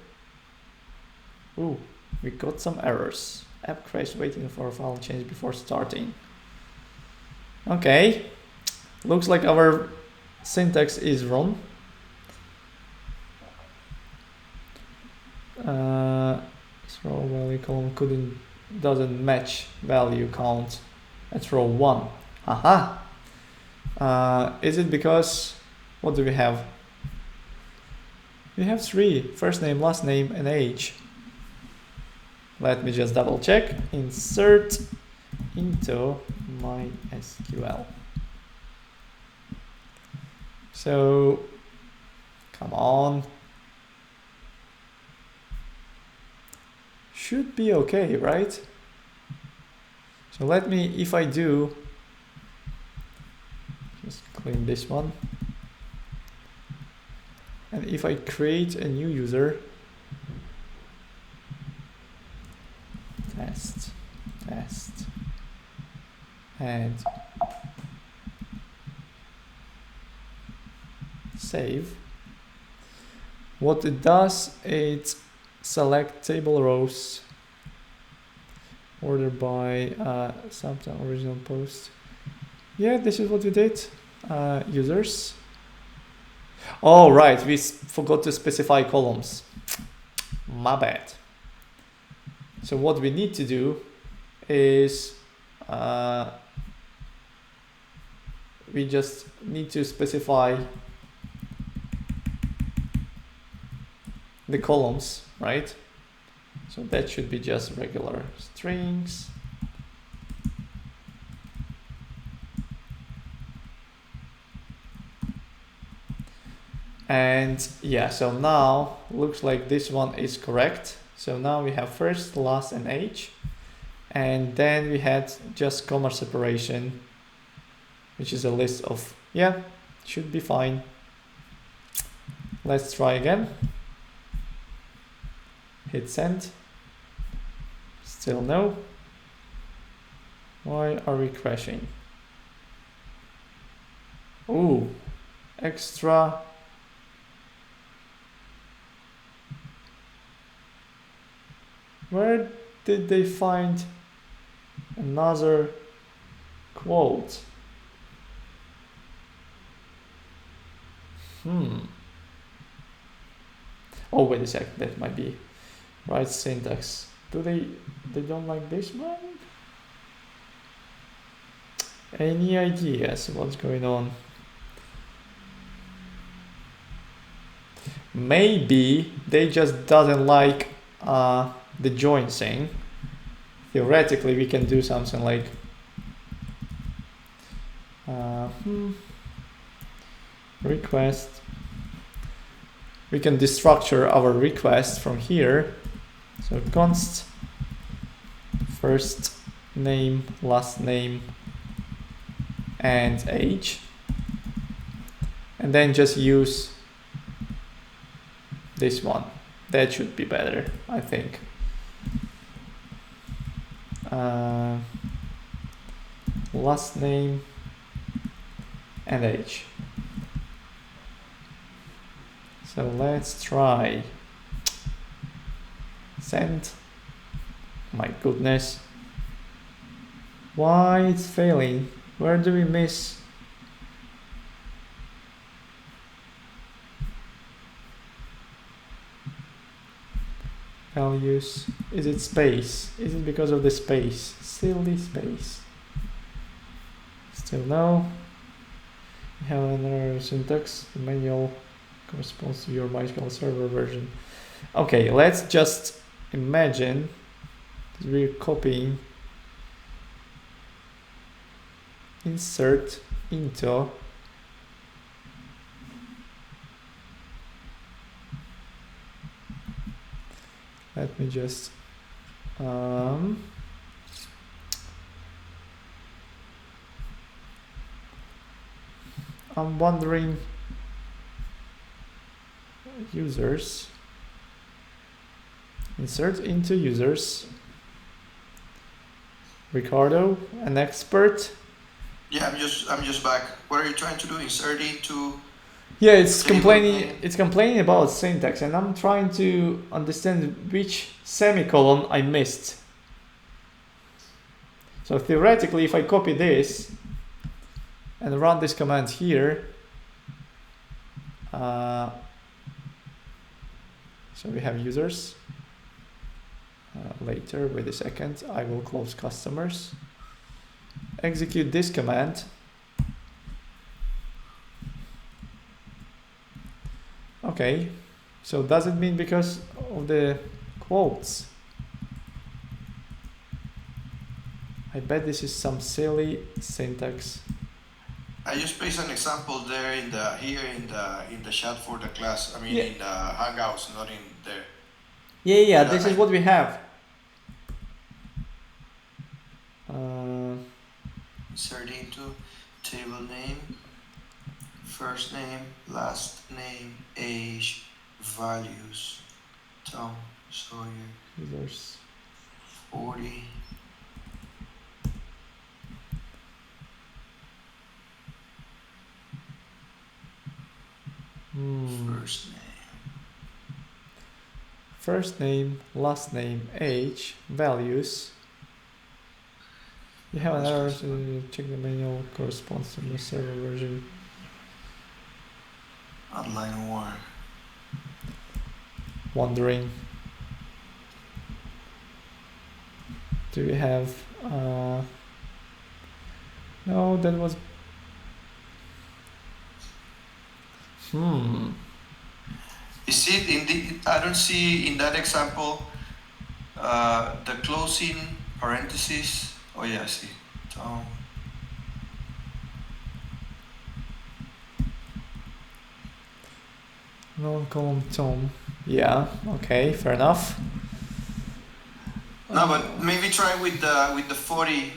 ooh, we got some errors. App crashed waiting for a file change before starting. Okay, looks like our syntax is wrong. Row value column doesn't match value count at row 1. Aha. Is it because, what do we have? We have 3, first name, last name, and age. Let me just double check. Insert into MySQL. So, come on. Should be okay, right? So let me, if I do, just clean this one. And if I create a new user, test, and save, what it does, it select table rows, order by subtown original post. Yeah, this is what we did. Users. Oh, right, we forgot to specify columns. My bad. So what we need to do is we just need to specify the columns, right? So that should be just regular strings. And yeah, so now looks like this one is correct. So now we have first, last, and age. And then we had just comma separation, which is a list of, yeah, should be fine. Let's try again. Hit send. Still no. Why are we crashing? Ooh, extra. Where did they find another quote? Oh, wait a sec, that might be right syntax. Do they don't like this one? Any ideas what's going on? Maybe they just doesn't like the join thing. Theoretically, we can do something like request. We can destructure our request from here. So const first name, last name, and age, and then just use this one. That should be better, I think. Last name and age. So let's try send. My goodness, why it's failing? Where do we miss? Values. Is it space? Is it because of the space? Silly space. Still no. We have another syntax. The manual corresponds to your MySQL server version. Okay, let's just imagine we're copying insert into let me just I'm wondering users, insert into users, Ricardo, an expert. Yeah, I'm just back. What are you trying to do? Insert into. Yeah, it's table complaining. name? It's complaining about syntax, and I'm trying to understand which semicolon I missed. So theoretically, if I copy this and run this command here, so we have users. Later, wait a second, I will close customers. Execute this command. Okay, so does it mean because of the quotes? I bet this is some silly syntax. I just placed an example there in the chat for the class. I mean, Yeah. in the Hangouts, not in there. Yeah, this is what we have. Insert into table name, first name, last name, age, values, Tom Sawyer, Users. 40. First name. First name, last name, age, values. You have an error to check the manual corresponds to the server version. On line 1. Wondering. Do we have no, that was You see, I don't see in that example the closing parentheses. Oh yeah, I see. Tom. non-column Tom. Yeah, okay, fair enough. No, but maybe try with the 40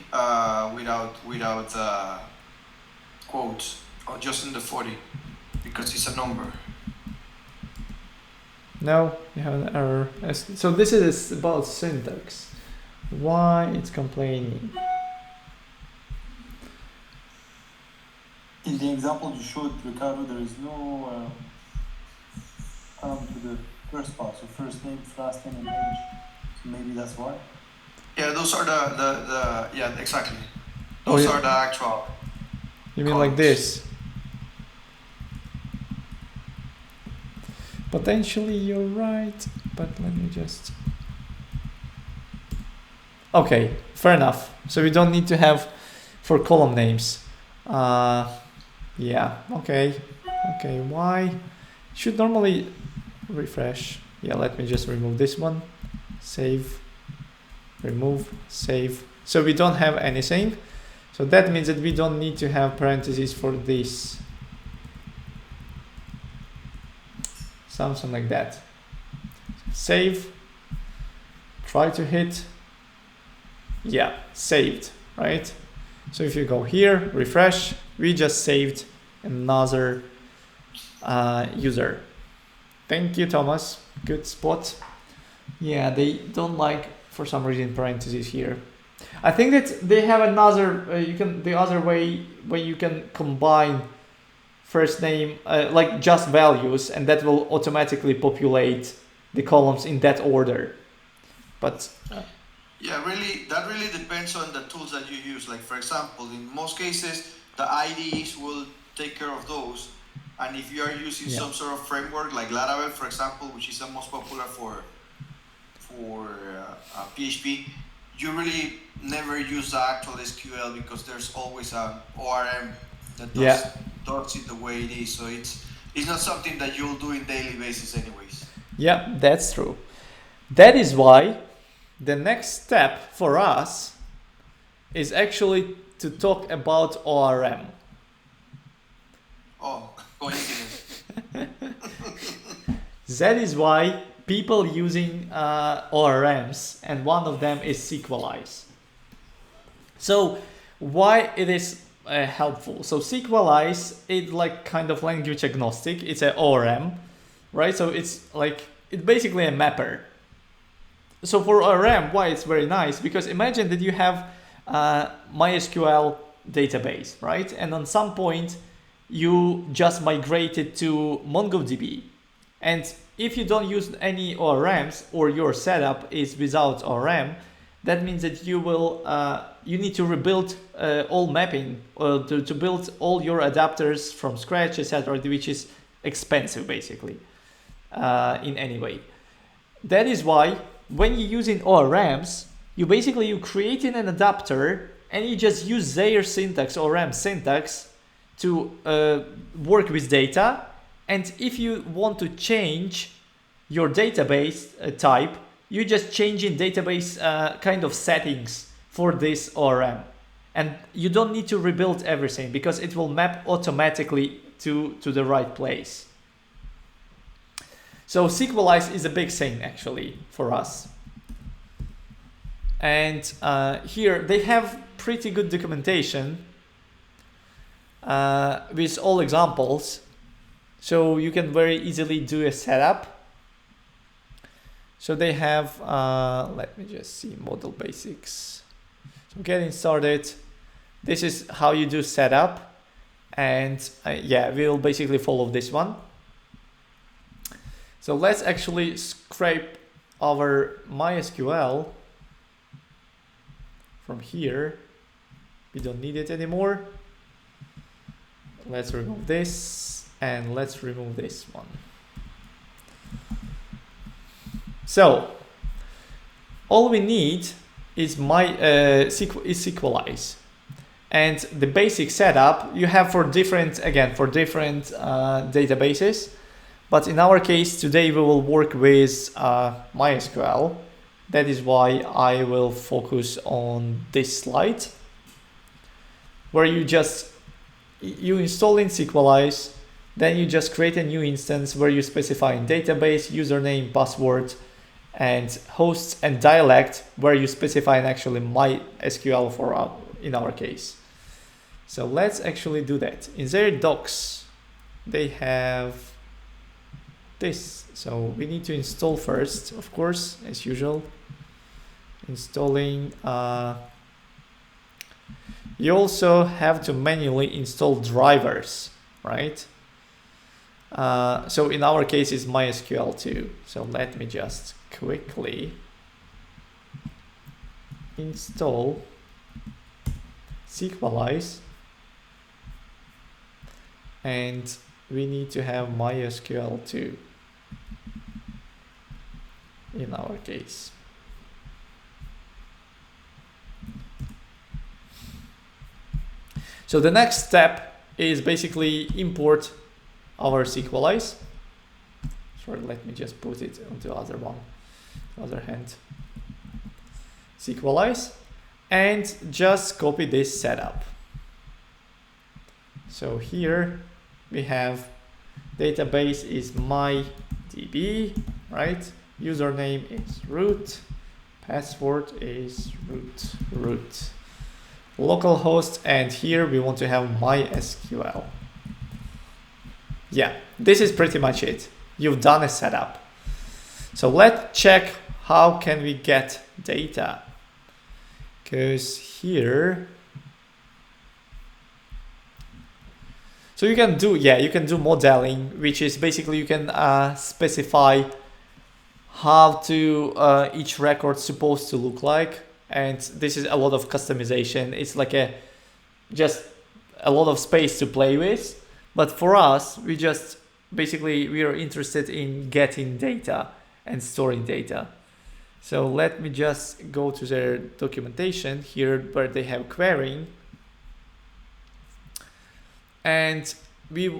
without quotes, or just in the 40, because it's a number. No, you have an error. So this is about syntax. Why it's complaining? In the example you showed, Ricardo, there is no column to the first part, so first name, last name, and age. So maybe that's why. Yeah, those are the yeah, exactly. Those are the actual. You mean like this? Potentially you're right, but let me just... Okay, fair enough. So we don't need to have for column names. Yeah, okay. Okay, why? Should normally refresh. Yeah, let me just remove this one. Save, remove, save. So we don't have anything. So that means that we don't need to have parentheses for this. Something like that. Save. Try to hit. Yeah, saved, right? So if you go here, refresh, we just saved another user. Thank you, Thomas. Good spot. Yeah, they don't like, for some reason, parentheses here. I think that they have another, the other way where you can combine first name, like just values, and that will automatically populate the columns in that order. But yeah, that really depends on the tools that you use. Like, for example, in most cases, the IDEs will take care of those. And if you are using some sort of framework like Laravel, for example, which is the most popular for PHP, you really never use the actual SQL because there's always an ORM that does it the way it is. So it's not something that you'll do in daily basis anyways. Yeah, that's true. That is why the next step for us is actually to talk about ORM. Oh, coincidence. That is why people using ORMs, and one of them is SQLize. So why it is helpful? So SQLize is like kind of language agnostic. It's an ORM, right? So it's basically a mapper. So for ORM, why it's very nice? Because imagine that you have MySQL database, right? And on some point, you just migrated to MongoDB. And if you don't use any ORMs, or your setup is without ORM, that means that you will you need to rebuild all mapping to build all your adapters from scratch, etc., which is expensive basically in any way. That is why when you're using ORMs, you creating an adapter and you just use their syntax, ORM syntax, to work with data. And if you want to change your database type, you just change in database kind of settings for this ORM. And you don't need to rebuild everything because it will map automatically to the right place. So SQLize is a big thing actually for us. And here they have pretty good documentation with all examples. So you can very easily do a setup. So they have, let me just see, model basics. So getting started, this is how you do setup. And yeah, we'll basically follow this one. So let's actually scrape our MySQL from here. We don't need it anymore. Let's remove this and let's remove this one. So all we need is SQLize, and the basic setup you have for different databases. But in our case today we will work with MySQL. That is why I will focus on this slide, where you install in SQLize, then you just create a new instance where you specify in database, username, password, and hosts and dialect, where you specify in actually MySQL in our case. So let's actually do that. In their docs, they have this. So we need to install first, of course, as usual. Installing. You also have to manually install drivers, right? So in our case, it's MySQL too. So let me just quickly install SQLize, and we need to have MySQL too in our case. So the next step is basically import our SQLize. Sorry, let me just put it onto the other hand. SQLize, and just copy this setup. So here we have database is MyDB, right? Username is root, password is root. Localhost, and here we want to have MySQL. Yeah, this is pretty much it. You've done a setup. So let's check how can we get data. Because here, so you can do modeling, which is basically you can specify how to each record supposed to look like. And this is a lot of customization. It's like just a lot of space to play with. But for us, we are interested in getting data and storing data. So let me just go to their documentation here where they have querying. And we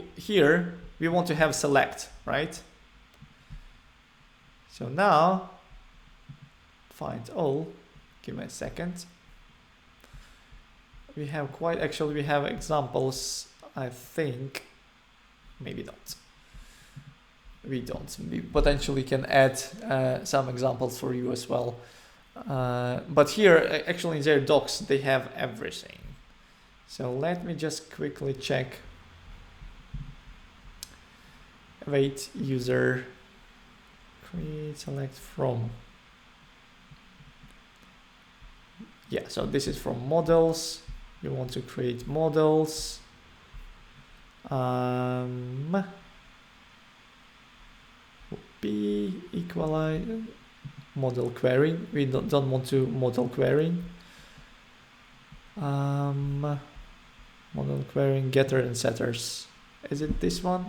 want to have select, right? So now find all. Give me a second. we have quite, actually we have examples, I think, maybe not. We don't. We potentially can add some examples for you as well. But here, actually in their docs, they have everything. So let me just quickly check. Await user, create, select from. Yeah, so this is from models. You want to create models. Be equalize model query. We don't want to model querying. Model querying getter and setters. Is it this one?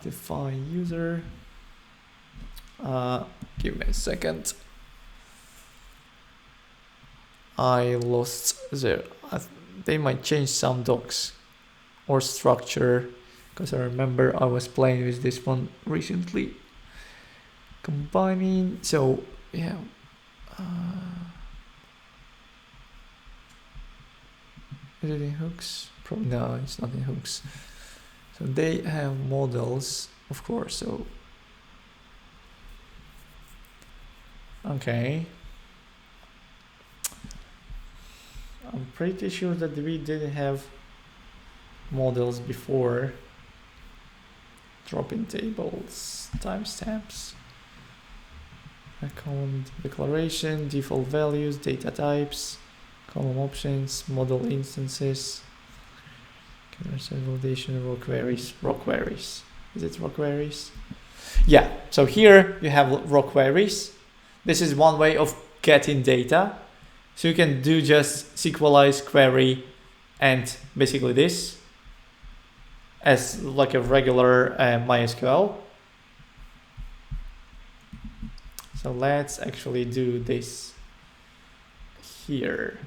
Define user. Give me a second. I lost there. They might change some docs or structure, because I remember I was playing with this one recently. Combining, so yeah. Is it in hooks? No, it's not in hooks. So they have models, of course. So okay. I'm pretty sure that we didn't have models before. Drop-in tables, timestamps, column declaration, default values, data types, column options, model instances, validation, raw queries. Is it raw queries? Yeah, so here you have raw queries. This is one way of getting data. So you can do just SQLize query and basically this as like a regular MySQL. So let's actually do this here.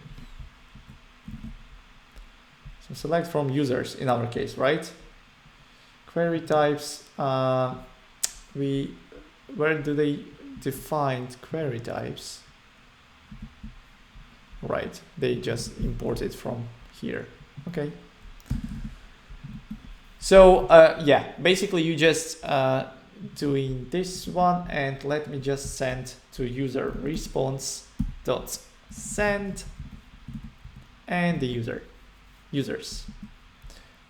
So select from users in our case, right? Query types, where do they define query types? Right, they just import it from here. Okay. So yeah, basically you just doing this one, and let me just send to user response dot send and the users.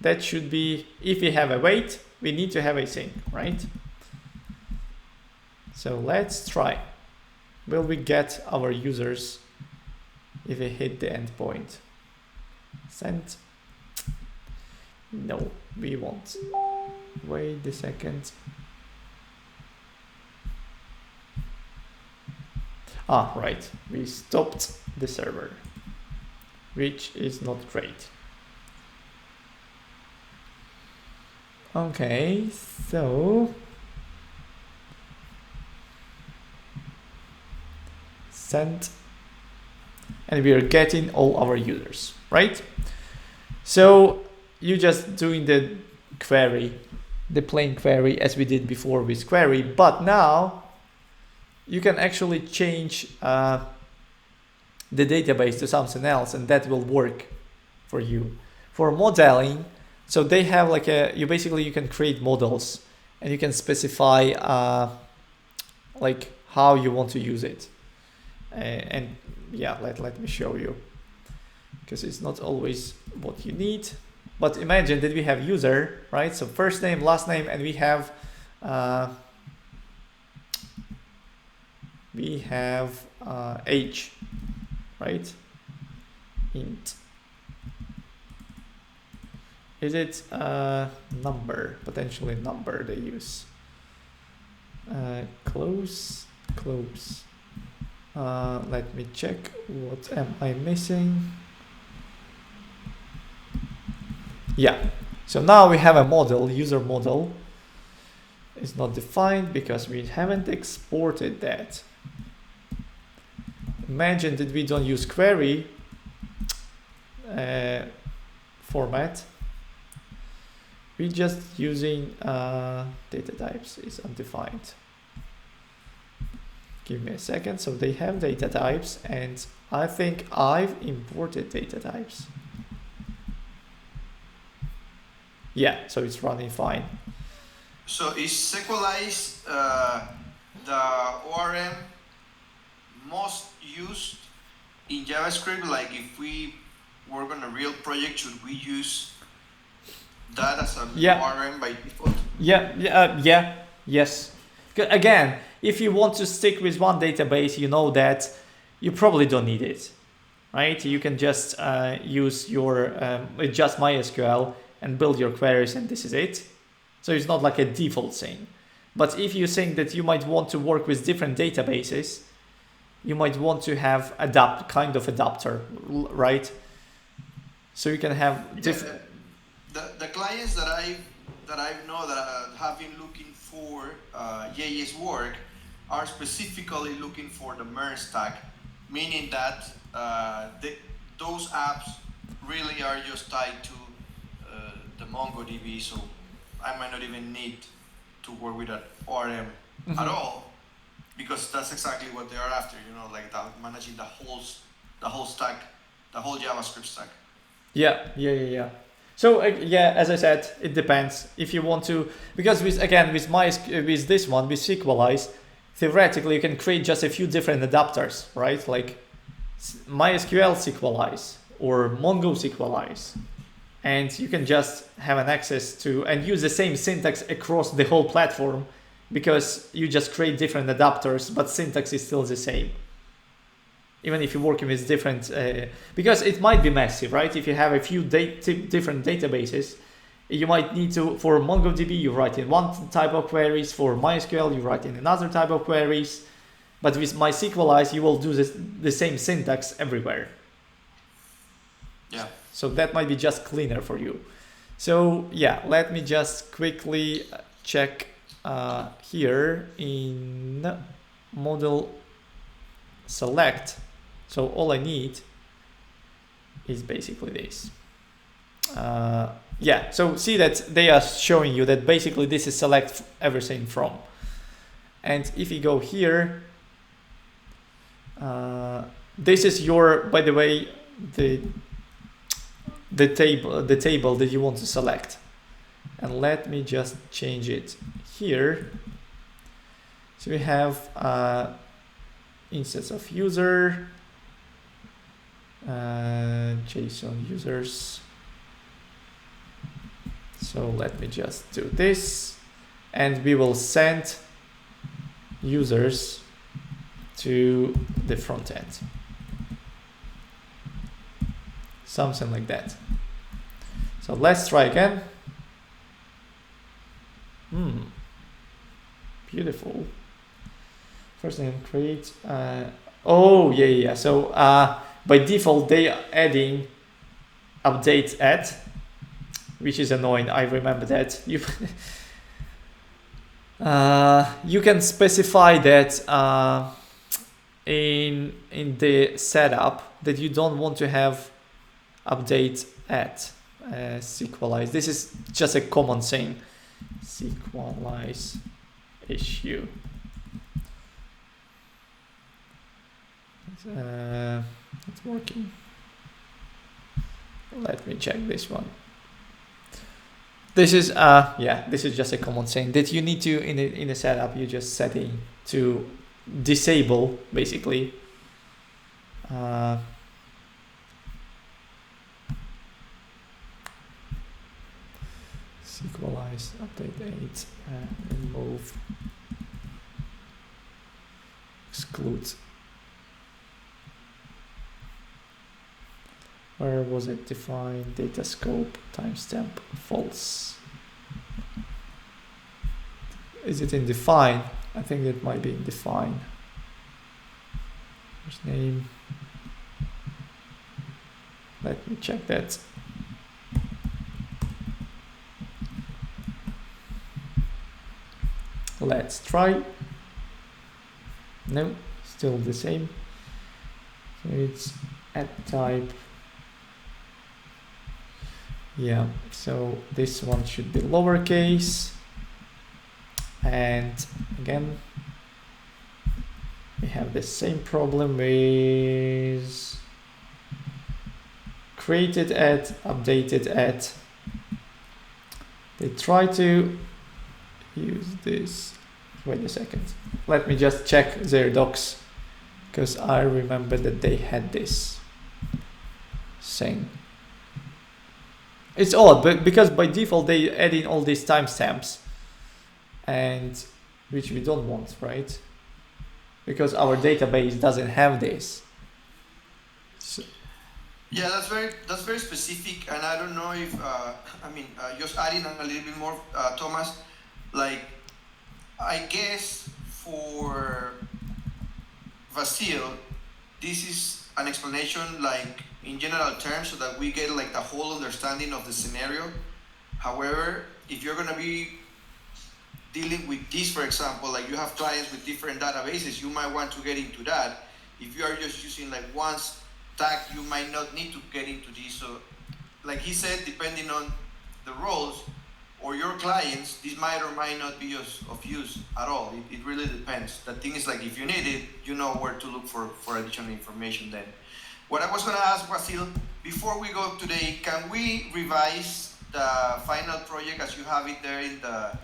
That should be, if we have a wait, we need to have a sync, right? So let's try. Will we get our users if we hit the endpoint? Send. No, we won't. Wait a second. Ah, right. We stopped the server, which is not great. Okay, so send, and we are getting all our users, right? So you just doing the query, the plain query as we did before with query, but now you can actually change the database to something else, and that will work for you. For modeling, so they have like you can create models, and you can specify like how you want to use it. And yeah, let me show you, because it's not always what you need. But imagine that we have user, right? So first name, last name, and we have age, right? Int. Is it number? Potentially number they use. Close. Let me check. What am I missing? Yeah. So now we have a model, user model. It's not defined because we haven't exported that. Imagine that we don't use query format. We're just using data types is undefined. give me a second. So they have data types, and I think I've imported data types. Yeah, so it's running fine. So is SQLize the ORM most used in JavaScript? Like if we work on a real project, should we use that as an ORM by default? Yes. Again, if you want to stick with one database, you know that you probably don't need it, right? You can just use your just MySQL and build your queries, and this is it. So it's not like a default thing. But if you think that you might want to work with different databases, you might want to have kind of adapter, right? So you can have different. The clients that I know that have been looking for JS work are specifically looking for the MERN stack, meaning that those apps really are just tied to the MongoDB, so I might not even need to work with an ORM at all, because that's exactly what they are after, you know, like managing the whole stack, the whole JavaScript stack. Yeah. So as I said, it depends. If you want to, because with this one, with SQLize, theoretically you can create just a few different adapters, right? Like MySQL SQLize or Mongo SQLize. And you can just have an access to and use the same syntax across the whole platform, because you just create different adapters, but syntax is still the same. Even if you're working with different, because it might be messy, right? If you have a few different databases, you might need to, for MongoDB, you write in one type of queries, for MySQL, you write in another type of queries. But with MySQLize, you will do the same syntax everywhere. Yeah. So that might be just cleaner for you. So yeah, let me just quickly check here in model select. So all I need is basically this. Yeah, so see that they are showing you that basically this is select everything from. And if you go here, this is your, by the way, the table that you want to select. And let me just change it here. So we have instance of user, JSON users. So let me just do this, and we will send users to the front end. Something like that. So let's try again. Beautiful. First name create. Oh yeah. So by default they are adding update at, which is annoying. I remember that. You you can specify that in the setup that you don't want to have update at SQLize. This is just a common thing. SQLize issue. It's working. Let me check this one. This is this is just a common thing that you need to in a setup. You just setting to disable basically. SQLize update 8 remove exclude. Where was it defined? Data scope timestamp false. Is it in define? I think it might be in define. First name. Let me check that. Let's try. No, still the same. So it's at type. Yeah, so this one should be lowercase. And again, we have the same problem with created at, updated at. They try to use this. Wait a second. Let me just check their docs, because I remember that they had this thing. It's odd, but because by default they add in all these timestamps, and which we don't want, right? Because our database doesn't have this. So, yeah, that's very specific, and I don't know if just adding a little bit more, Thomas. Like, I guess for Vasil, this is an explanation like in general terms, so that we get like the whole understanding of the scenario. However, if you're gonna be dealing with this, for example, like you have clients with different databases, you might want to get into that. If you are just using like one tag, you might not need to get into this. So like he said, depending on the roles or your clients, this might or might not be of use at all. It really depends. The thing is, like, if you need it, you know where to look for additional information then. What I was gonna ask, Vasil, before we go today, can we revise the final project as you have it there in the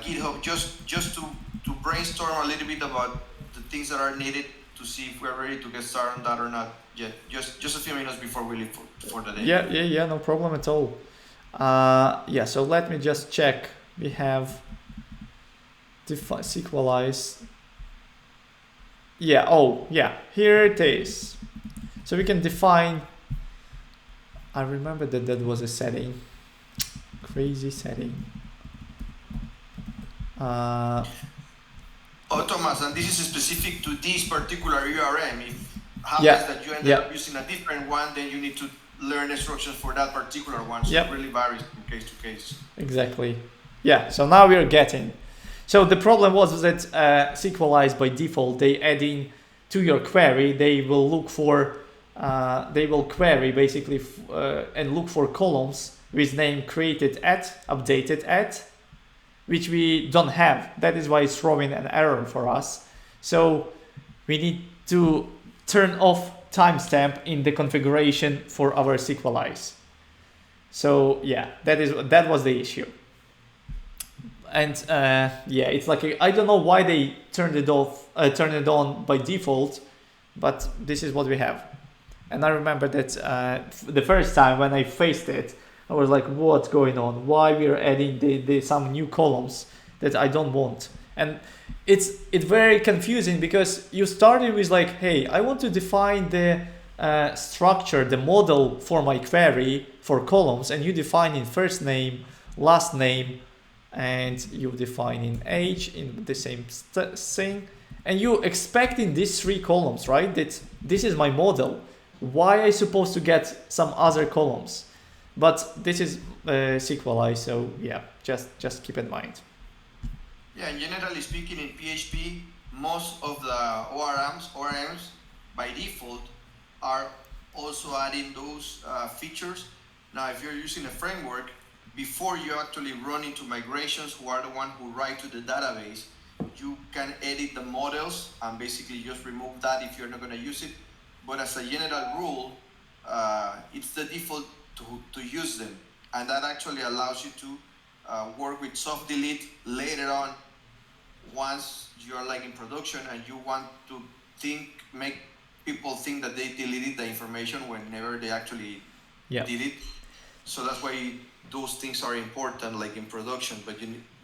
GitHub, just to brainstorm a little bit about the things that are needed to see if we're ready to get started on that or not yet? Just a few minutes before we leave for the day. Yeah, no problem at all. Yeah, so let me just check. We have SQLize. Yeah, oh yeah, here it is. So we can define, I remember that was a setting, crazy setting. Oh, Thomas, and this is specific to this particular URM. If happens that you end up using a different one, then you need to learn instructions for that particular one. So it really varies from case to case. Exactly. Yeah, so now we are getting. So the problem was that SQLize by default, they add in to your query, they will look for, they will query basically and look for columns with name created at, updated at, which we don't have. That is why it's throwing an error for us. So we need to turn off timestamp in the configuration for our SQLize. So yeah, that was the issue. And yeah, it's like I don't know why they turned it off, turned it on by default, but this is what we have. And I remember that the first time when I faced it, I was like, what's going on? Why we're adding some new columns that I don't want? And it's very confusing, because you started with like, hey, I want to define the structure, the model for my query for columns, and you define in first name, last name, and you define in age in the same thing, and you expecting these three columns, right? That this is my model. Why I supposed to get some other columns? But this is SQLize, so yeah, just keep in mind. Yeah, and generally speaking, in PHP, most of the ORMs by default are also adding those features. Now, if you're using a framework, before you actually run into migrations, who are the one who write to the database, you can edit the models and basically just remove that if you're not going to use it. But as a general rule, it's the default to use them, and that actually allows you to work with soft delete later on, once you're like in production and you want to make people think that they deleted the information whenever they actually did it. So that's why those things are important, like in production, but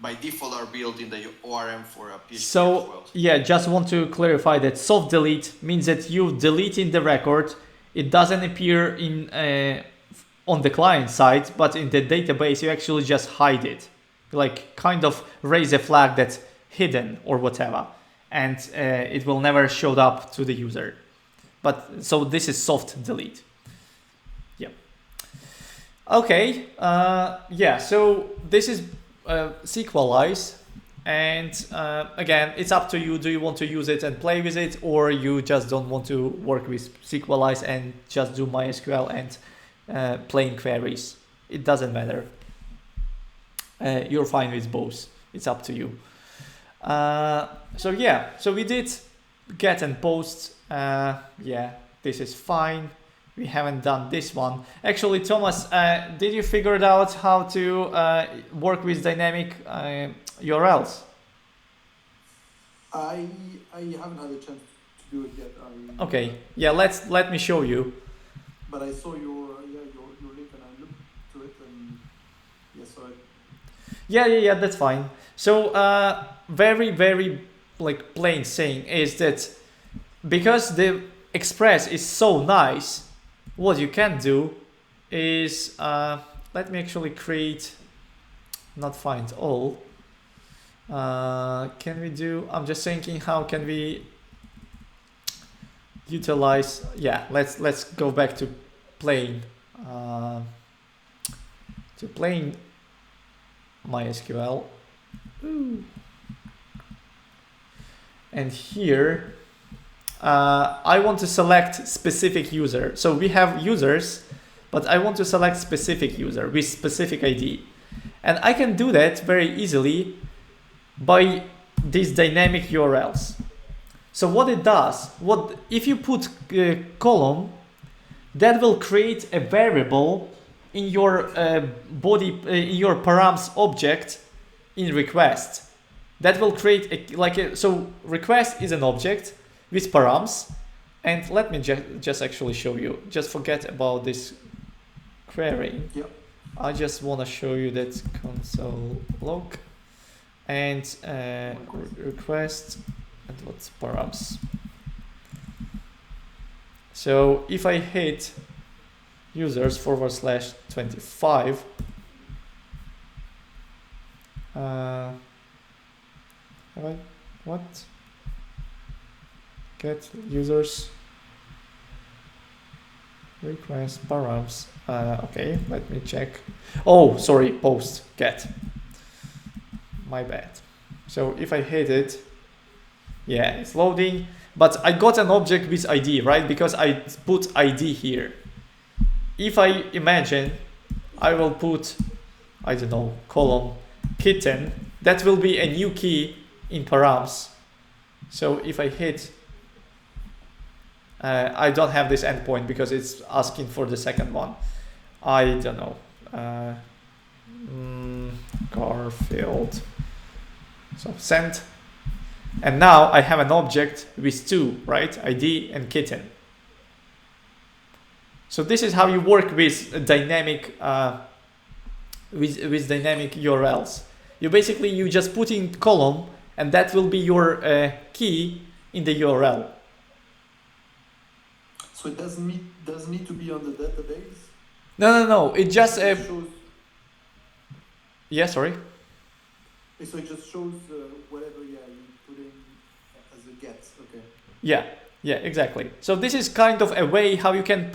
by default are built in the ORM for a PHP so, as well. Yeah, just want to clarify that soft delete means that you delete in the record. It doesn't appear in on the client side, but in the database you actually just hide it, like kind of raise a flag that's hidden or whatever, and it will never show up to the user. But so this is soft delete. Yeah. Okay. Yeah. So this is SQLize, and again, it's up to you. Do you want to use it and play with it, or you just don't want to work with SQLize and just do MySQL and plain queries? It doesn't matter. You're fine with both. It's up to you. So yeah, so we did get and post. Yeah, this is fine. We haven't done this one. Actually, Thomas, did you figure it out how to work with dynamic URLs? I haven't had a chance to do it yet. Okay, yeah, let me show you. But I saw your link and I looked to it and yes, so Yeah, that's fine. So very like plain saying is that because the Express is so nice, what you can do is let me actually create, not find all. Can we do? I'm just thinking, how can we utilize? Yeah, let's go back to plain MySQL. Ooh. And here I want to select specific user. So we have users, but I want to select specific user with specific ID. And I can do that very easily by these dynamic URLs. So what it does, if you put a column, that will create a variable in your in your params object in request. That will create so request is an object with params, and let me just actually show you. Just forget about this query. Yep. I just want to show you that console log and request and what's params. So if I hit users /25, what? Get users request params. Okay, let me check. Oh, sorry, post get. My bad. So if I hit it, yeah, it's loading, but I got an object with ID, right? Because I put ID here. If I imagine I will put, I don't know, column kitten, that will be a new key in params. So if I hit, I don't have this endpoint because it's asking for the second one. I don't know. Garfield. So send. And now I have an object with two, right? ID and kitten. So this is how you work with dynamic with dynamic URLs. You just put in column, and that will be your key in the URL. So it doesn't need to be on the database? No. It just shows. Yeah, sorry. So it just shows whatever you put in as a get. Okay. Yeah, exactly. So this is kind of a way how you can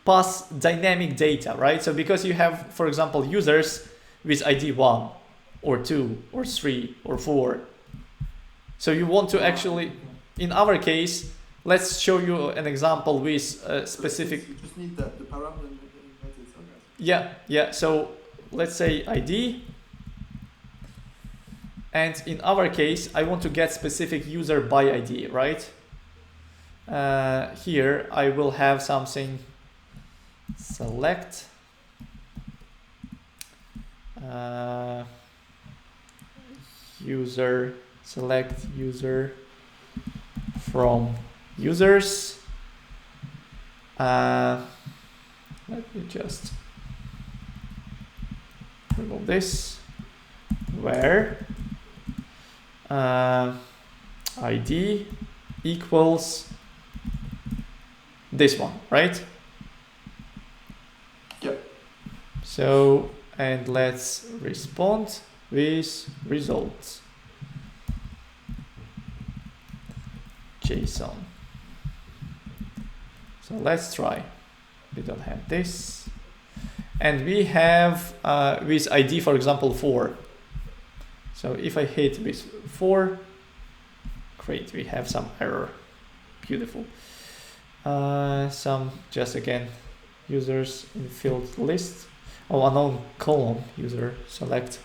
pass dynamic data, right? So because you have, for example, users with ID 1 or 2 or 3 or 4. So you want to actually, in our case, let's show you an example with specific. You just need the parameter and that's it. Okay. Yeah. So let's say ID. And in our case, I want to get specific user by ID, right? Here I will have something select user, select user from users. Let me just remove this. Where ID equals this one, right? Yep. So, and let's respond with results. JSON. So let's try. We don't have this. And we have with ID, for example, 4. So if I hit with 4, great, we have some error. Beautiful. Some, just again, users in field list. Oh, unknown column user, select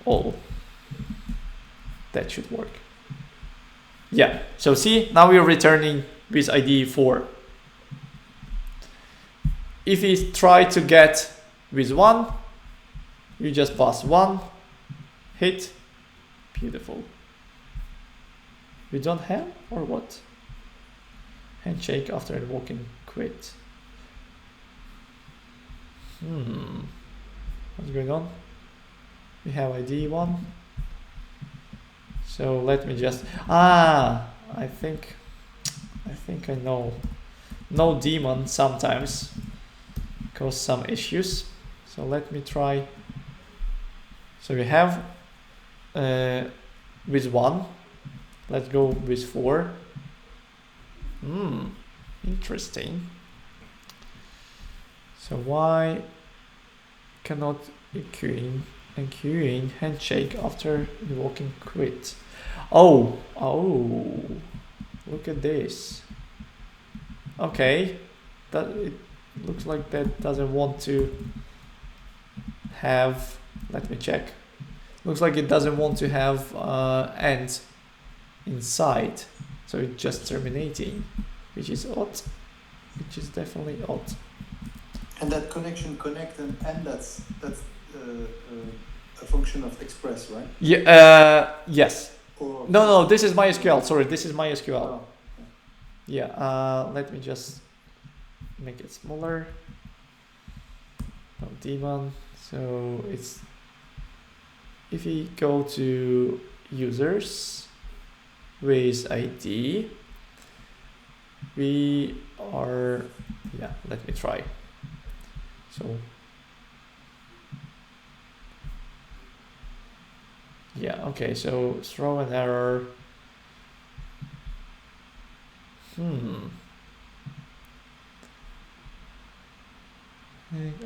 all. That should work. Yeah, so see, now we're returning with ID 4. If we try to get with 1, you just pass 1, hit, beautiful. We don't have, or what? Handshake after invoking quit. What's going on? We have ID 1. So let me just, I think I know. No daemon sometimes cause some issues. So let me try. So we have with 1. Let's go with 4. Interesting. So why cannot queuing handshake after invoking quit? Oh, look at this. Okay, that it looks like that doesn't want to have. Let me check. Looks like it doesn't want to have end inside, so it's just terminating, which is odd. Which is definitely odd. And that connection connect and end, that's a function of express, right? Yeah. Yes. Or No. This is MySQL. Sorry, this is MySQL. Oh, okay. Yeah. Let me just make it smaller. No daemon. So it's if we go to users with ID, we are. Yeah. Let me try. So. Yeah, okay, so throw an error.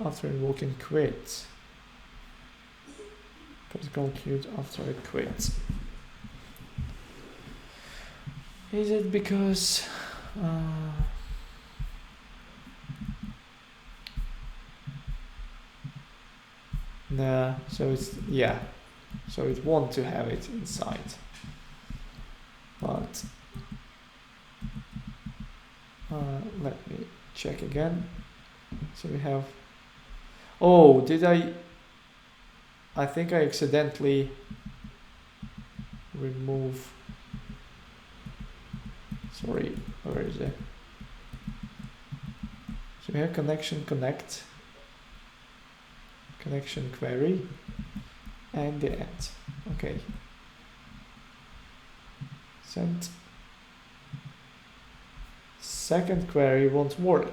After invoking quit. Protocol queued after it quit. Is it because nah, so it's so it wants to have it inside, but let me check again. So we have, I think I accidentally remove, sorry, where is it? So we have connection connect, connection query, and the end. Okay. Send. Second query won't work.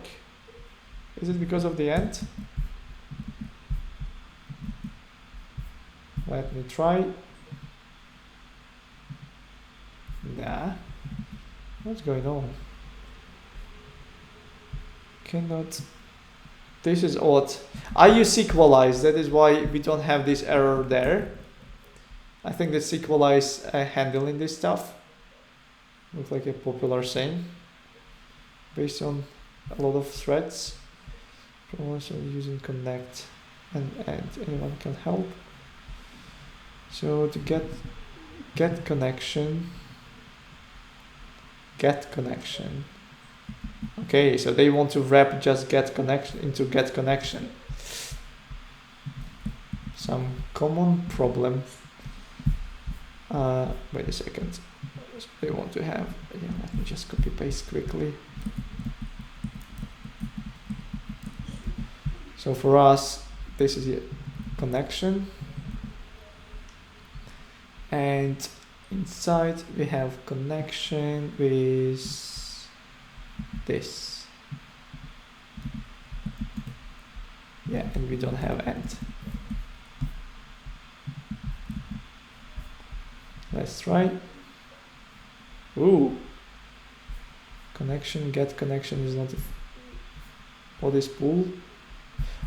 Is it because of the end? Let me try. Nah. What's going on? Cannot. This is odd. I use Sequelize, that is why we don't have this error there. I think that Sequelize handling this stuff. Looks like a popular thing based on a lot of threads. Also using connect and anyone can help. So to get connection. Okay, so they want to wrap just get connection into get connection. Some common problem. Wait a second. So they want to have. Yeah, let me just copy paste quickly. So for us, this is a connection, and inside we have connection with this. Yeah, and we don't have end. Let's try. Ooh. Connection, get connection is not for this pool.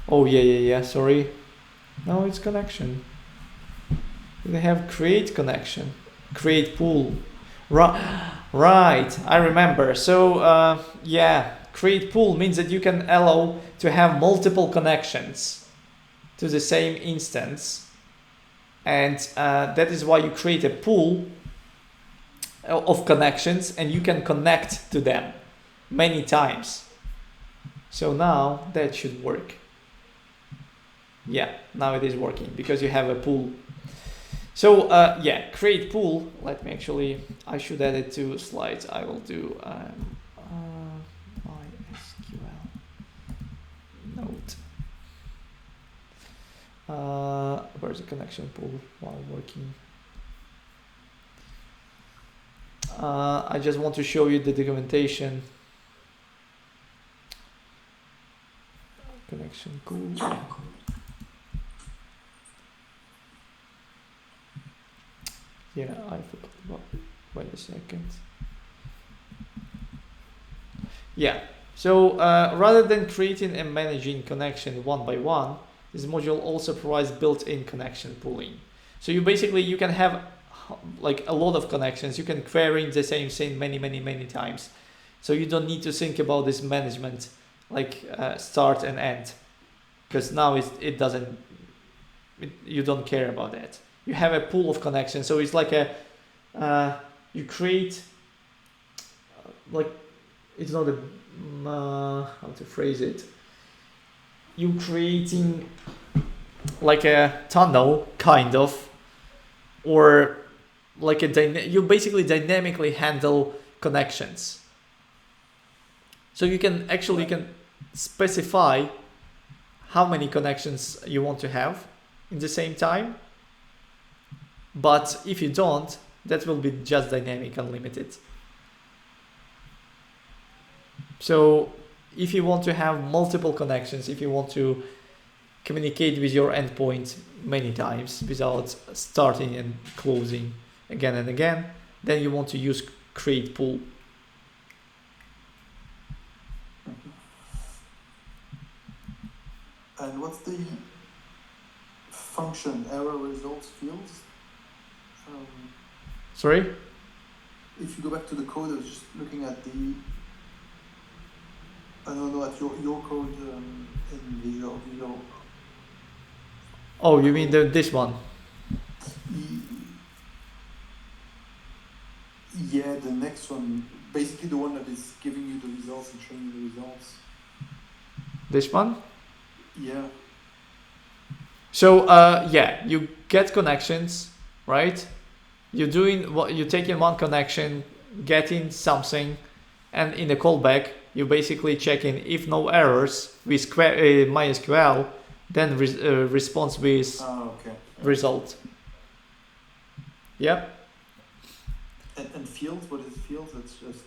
Oh yeah, sorry. No, it's connection. They have create connection, create pool. Right, I remember. So yeah, create pool means that you can allow to have multiple connections to the same instance. And that is why you create a pool of connections, and you can connect to them many times. So now that should work. Yeah, now it is working because you have a pool. So yeah, create pool. Let me actually, I should add it to slides. I will do MySQL node. Where's the connection pool while working? I just want to show you the documentation. Connection pool. Yeah, I forgot about it. Wait a second. Yeah, so rather than creating and managing connection one by one, this module also provides built-in connection pooling. So you can have like a lot of connections. You can query the same thing many times. So you don't need to think about this management like start and end, because now you don't care about that. You have a pool of connections, so it's like you create like, it's not a how to phrase it. You creating like a tunnel kind of, or like you basically dynamically handle connections. So you can specify how many connections you want to have in the same time. But if you don't, that will be just dynamic unlimited. So if you want to have multiple connections, if you want to communicate with your endpoint many times without starting and closing again and again, then you want to use create pool. And what's the function error results fields? Sorry? If you go back to the code, I was just looking at the, I don't know, at your code in Visual. Oh, you mean this one? Yeah, the next one, basically the one that is giving you the results and showing you the results. This one? Yeah. So yeah, you get connections, right? You're taking one connection, getting something, and in the callback, you're basically checking if no errors with MySQL, then response with result. Yeah. And fields, what is fields? It's just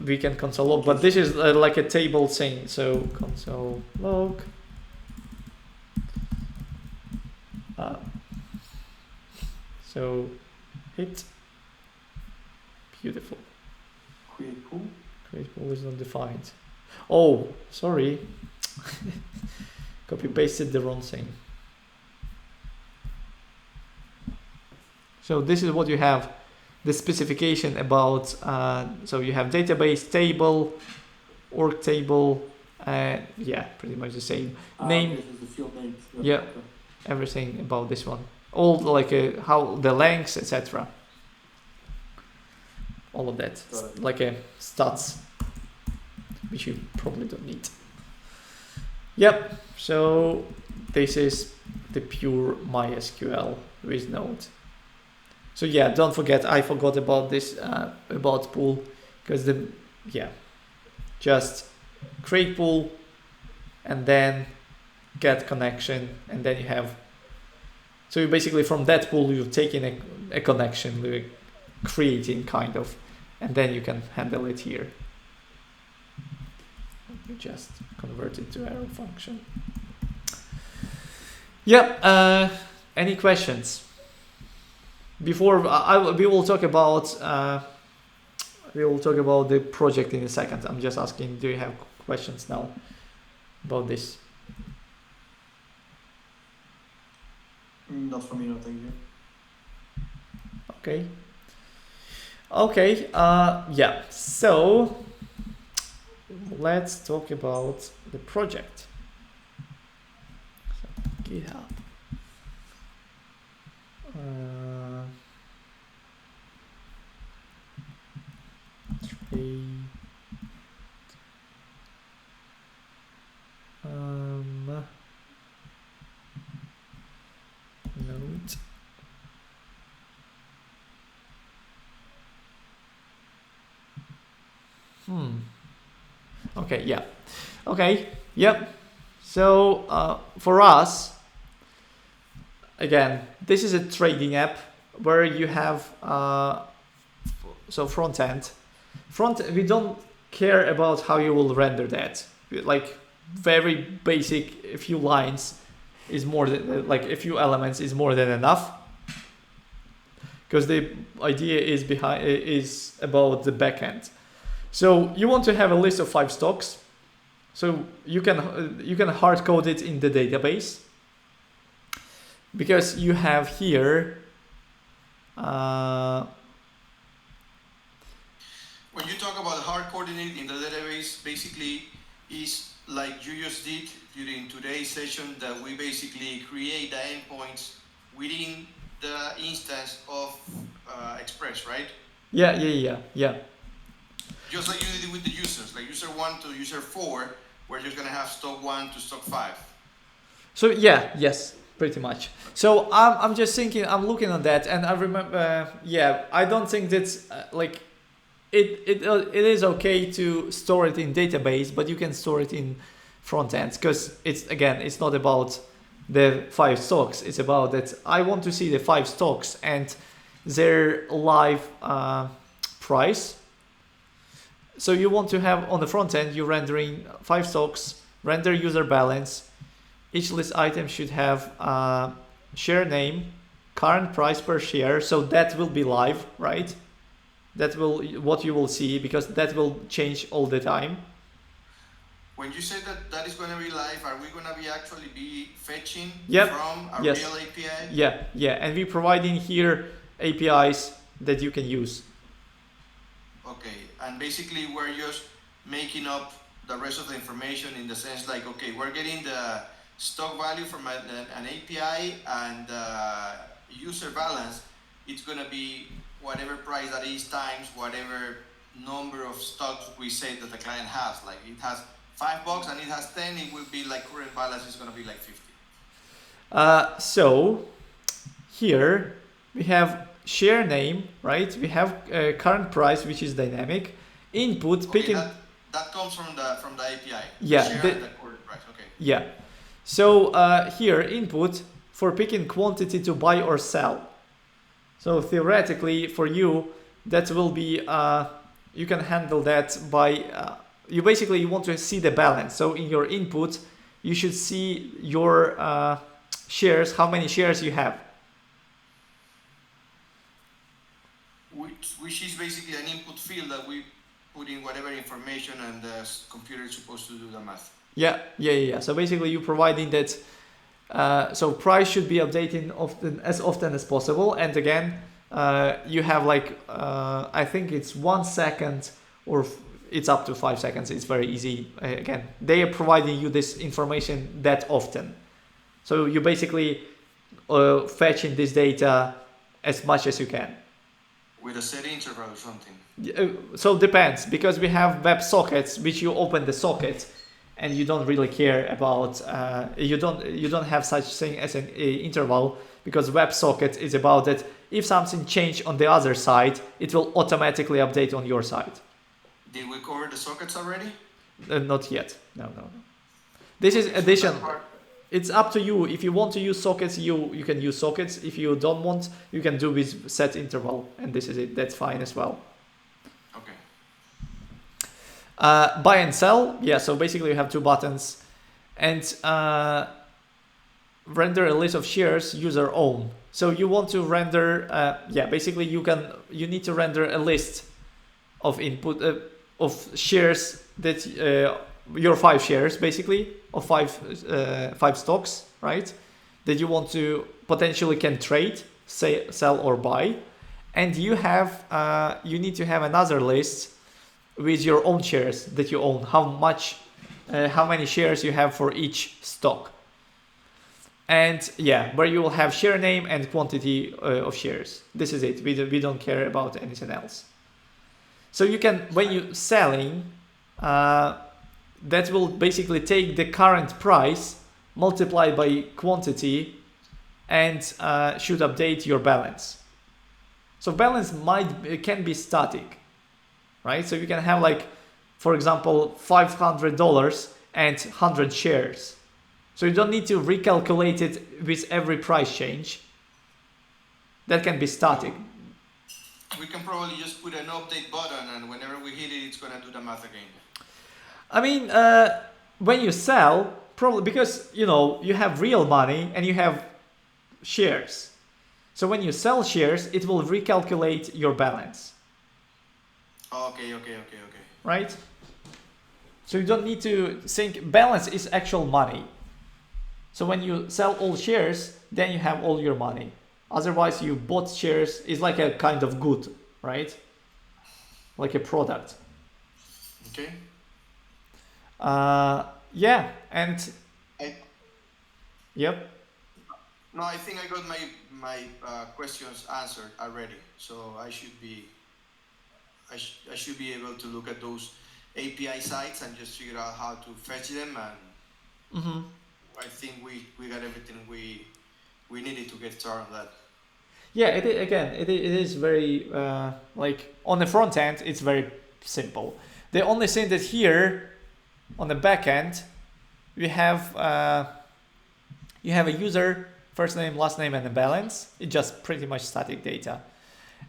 we can console log, but this is like a table thing. So console log. So hit. Beautiful. Create pool. Create pool is not defined. Oh, sorry. Copy pasted the wrong thing. So this is what you have, the specification about, so you have database table, org table, yeah, pretty much the same. Name, this is the field names. Yeah, Okay. everything about this one. All like how the lengths, etc. All of that, like a stats, which you probably don't need. Yep, so this is the pure MySQL with Node. So yeah, don't forget, I forgot about this, about pool, because just create pool and then get connection, and then you have, so you basically from that pool you've taken a connection, creating kind of, and then you can handle it here. You just convert it to arrow function. Yeah, any questions? Before we will talk about the project in a second. I'm just asking, do you have questions now about this? Not for me, no, thank you. Okay. Okay. Yeah. So let's talk about the project. So, GitHub. Trade. Note. Okay, yeah. Okay, yep. So for us, again, this is a trading app where you have so front end. We don't care about how you will render that. Like very basic, a few lines is more than, like a few elements is more than enough. Because the idea is about the backend. So you want to have a list of 5 stocks. So you can hard code it in the database, because you have here. When you talk about hard coding it in the database, basically is like you just did during today's session, that we basically create the endpoints within the instance of Express, right? Yeah. Just like you did with the users, like user 1 to user 4, we're just gonna have stock 1 to stock 5. So yeah, yes, pretty much. So I'm just thinking, I'm looking on that, and I remember, I don't think that's like it is okay to store it in database, but you can store it in front ends, because it's not about the 5 stocks. It's about that I want to see the 5 stocks and their live price. So you want to have on the front end, you're rendering 5 stocks, render user balance. Each list item should have share name, current price per share. So that will be live, right? That will what you will see, because that will change all the time. When you say that is going to be live, are we going to be actually fetching Yep. from a Yes. real API? Yeah, and we're providing here APIs that you can use. Okay, and basically we're just making up the rest of the information in the sense like, okay, we're getting the stock value from an API, and user balance, it's going to be whatever price that is times whatever number of stocks we say that the client has. Like it has $5 and it has 10, it will be like current balance is going to be like 50. So here we have share name, right? We have current price, which is dynamic. Input, okay, picking. That comes from the API. Yeah. The current price. Okay. Yeah. So here input for picking quantity to buy or sell. So theoretically for you, that will be you can handle that by you want to see the balance. So in your input, you should see your shares, how many shares you have. Which is basically an input field that we put in whatever information, and the computer is supposed to do the math. Yeah. So basically you're providing that. So price should be updated as often as possible. And again, you have like, I think it's 1 second, or it's up to 5 seconds. It's very easy. Again, they are providing you this information that often. So you basically fetching this data as much as you can. With a set interval or something. So depends, because we have web sockets, which you open the socket, and you don't really care about. You don't have such thing as an interval, because WebSocket is about that if something changed on the other side, it will automatically update on your side. Did we cover the sockets already? Not yet. No. This is addition. It's up to you. If you want to use sockets, you can use sockets. If you don't want, you can do with set interval, and this is it. That's fine as well. Okay. Buy and sell. Yeah. So basically, you have 2 buttons, and render a list of shares user own. So you want to render. Basically, you need to render a list of input of shares that your 5 shares, basically, of 5 stocks, right? That you want to potentially can trade, sell or buy, and you need to have another list with your own shares that you own. How many shares you have for each stock, And yeah, where you will have share name and quantity of shares. This is it. We don't care about anything else. So you can, when you're selling, that will basically take the current price multiplied by quantity and should update your balance. So balance can be static, right? So you can have like, for example, $500 and 100 shares. So you don't need to recalculate it with every price change. That can be static. We can probably just put an update button, and whenever we hit it, it's going to do the math again. I mean, when you sell, probably because you have real money and you have shares. So when you sell shares, it will recalculate your balance. Okay. Right? So you don't need to think balance is actual money. So when you sell all shares, then you have all your money. Otherwise, you bought shares is like a kind of good, right? Like a product. Okay. Yeah, and yep. No, I think I got my questions answered already. So I should be able to look at those API sites and just figure out how to fetch them, and I think we got everything we needed to get started on that. Yeah, it is very like on the front end it's very simple. The only thing that here on the back end we have you have a user, first name, last name, and a balance. It's just pretty much static data.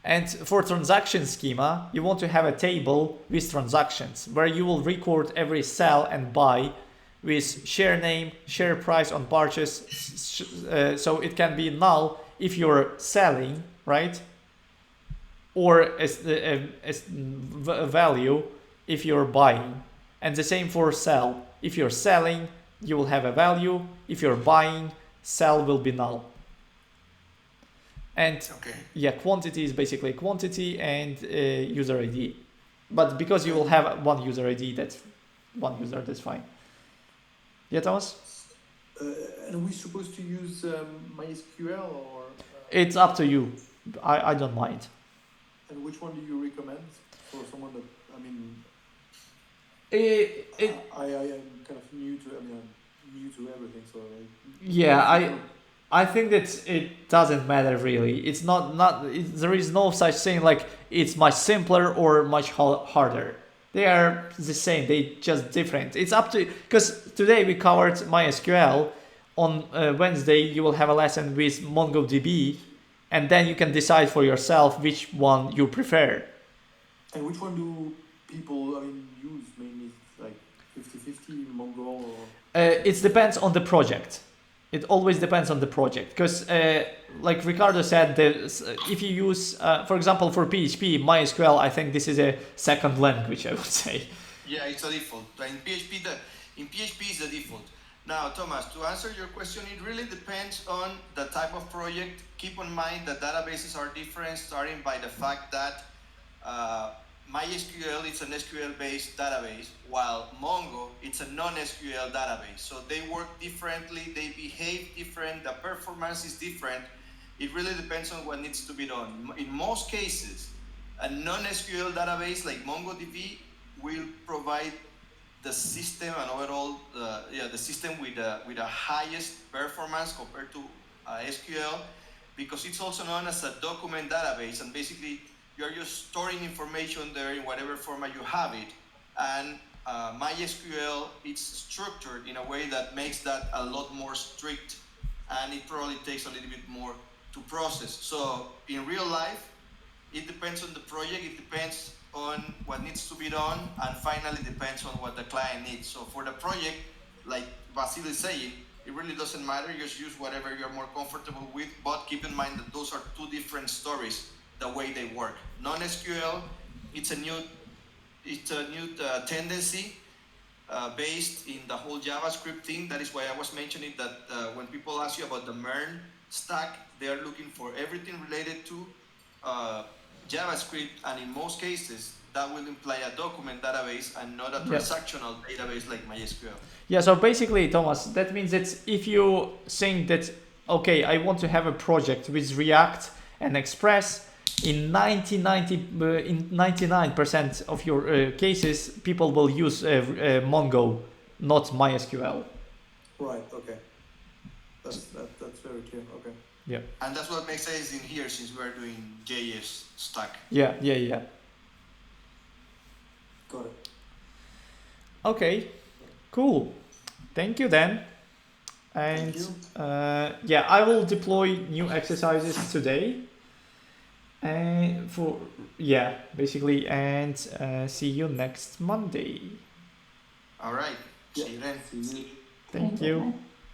And for transaction schema, you want to have a table with transactions where you will record every sell and buy with share name, share price on purchase. So it can be null if you're selling, right? Or as value if you're buying. And the same for sell. If you're selling, you will have a value. If you're buying, sell will be null. And yeah, quantity is basically quantity and user ID. But because you will have one user ID, that's one user, that's fine. Yeah, Thomas? And we're supposed to use MySQL or? It's up to you. I don't mind. And which one do you recommend for someone that, I mean, I am kind of new to, I'm new to everything, so yeah, I think that it doesn't matter really. It's there is no such thing like it's much simpler or much harder. They are the same. They just different. It's up to, because today we covered MySQL. On Wednesday you will have a lesson with MongoDB, and then you can decide for yourself which one you prefer. And which one do people, use mainly, like 50-50, Mongo or? It depends on the project. It always depends on the project, because like Ricardo said, if you use, for example, for PHP, MySQL, I think this is a second language, I would say. Yeah, it's a default. In PHP is the default. Now, Thomas, to answer your question, it really depends on the type of project. Keep in mind that databases are different, starting by the fact that MySQL is an SQL-based database, while Mongo it's a non-SQL database. So they work differently, they behave different, the performance is different. It really depends on what needs to be done. In most cases, a non-SQL database like MongoDB will provide the system and overall the system with the highest performance compared to SQL, because it's also known as a document database, and basically you're just storing information there in whatever format you have it. And MySQL, it's structured in a way that makes that a lot more strict, and it probably takes a little bit more to process. So in real life, it depends on the project, it depends on what needs to be done, and finally depends on what the client needs. So for the project, like Vasil is saying, it really doesn't matter, just use whatever you're more comfortable with, but keep in mind that those are two different stories, the way they work. Non-SQL, it's a new tendency based in the whole JavaScript thing. That is why I was mentioning that when people ask you about the MERN stack, they are looking for everything related to JavaScript, and in most cases, that will imply a document database and not a transactional database like MySQL. Yeah, so basically, Thomas, that means that if you think that, okay, I want to have a project with React and Express, in 99% of your cases, people will use Mongo, not MySQL. Right, okay. That's very clear, okay. Yeah. And that's what makes sense in here since we're doing JS stack. Yeah. Got it. Okay, cool. Thank you then. And yeah, I will deploy new exercises today. And basically, and see you next Monday. All right. See you then. See you. Thank you.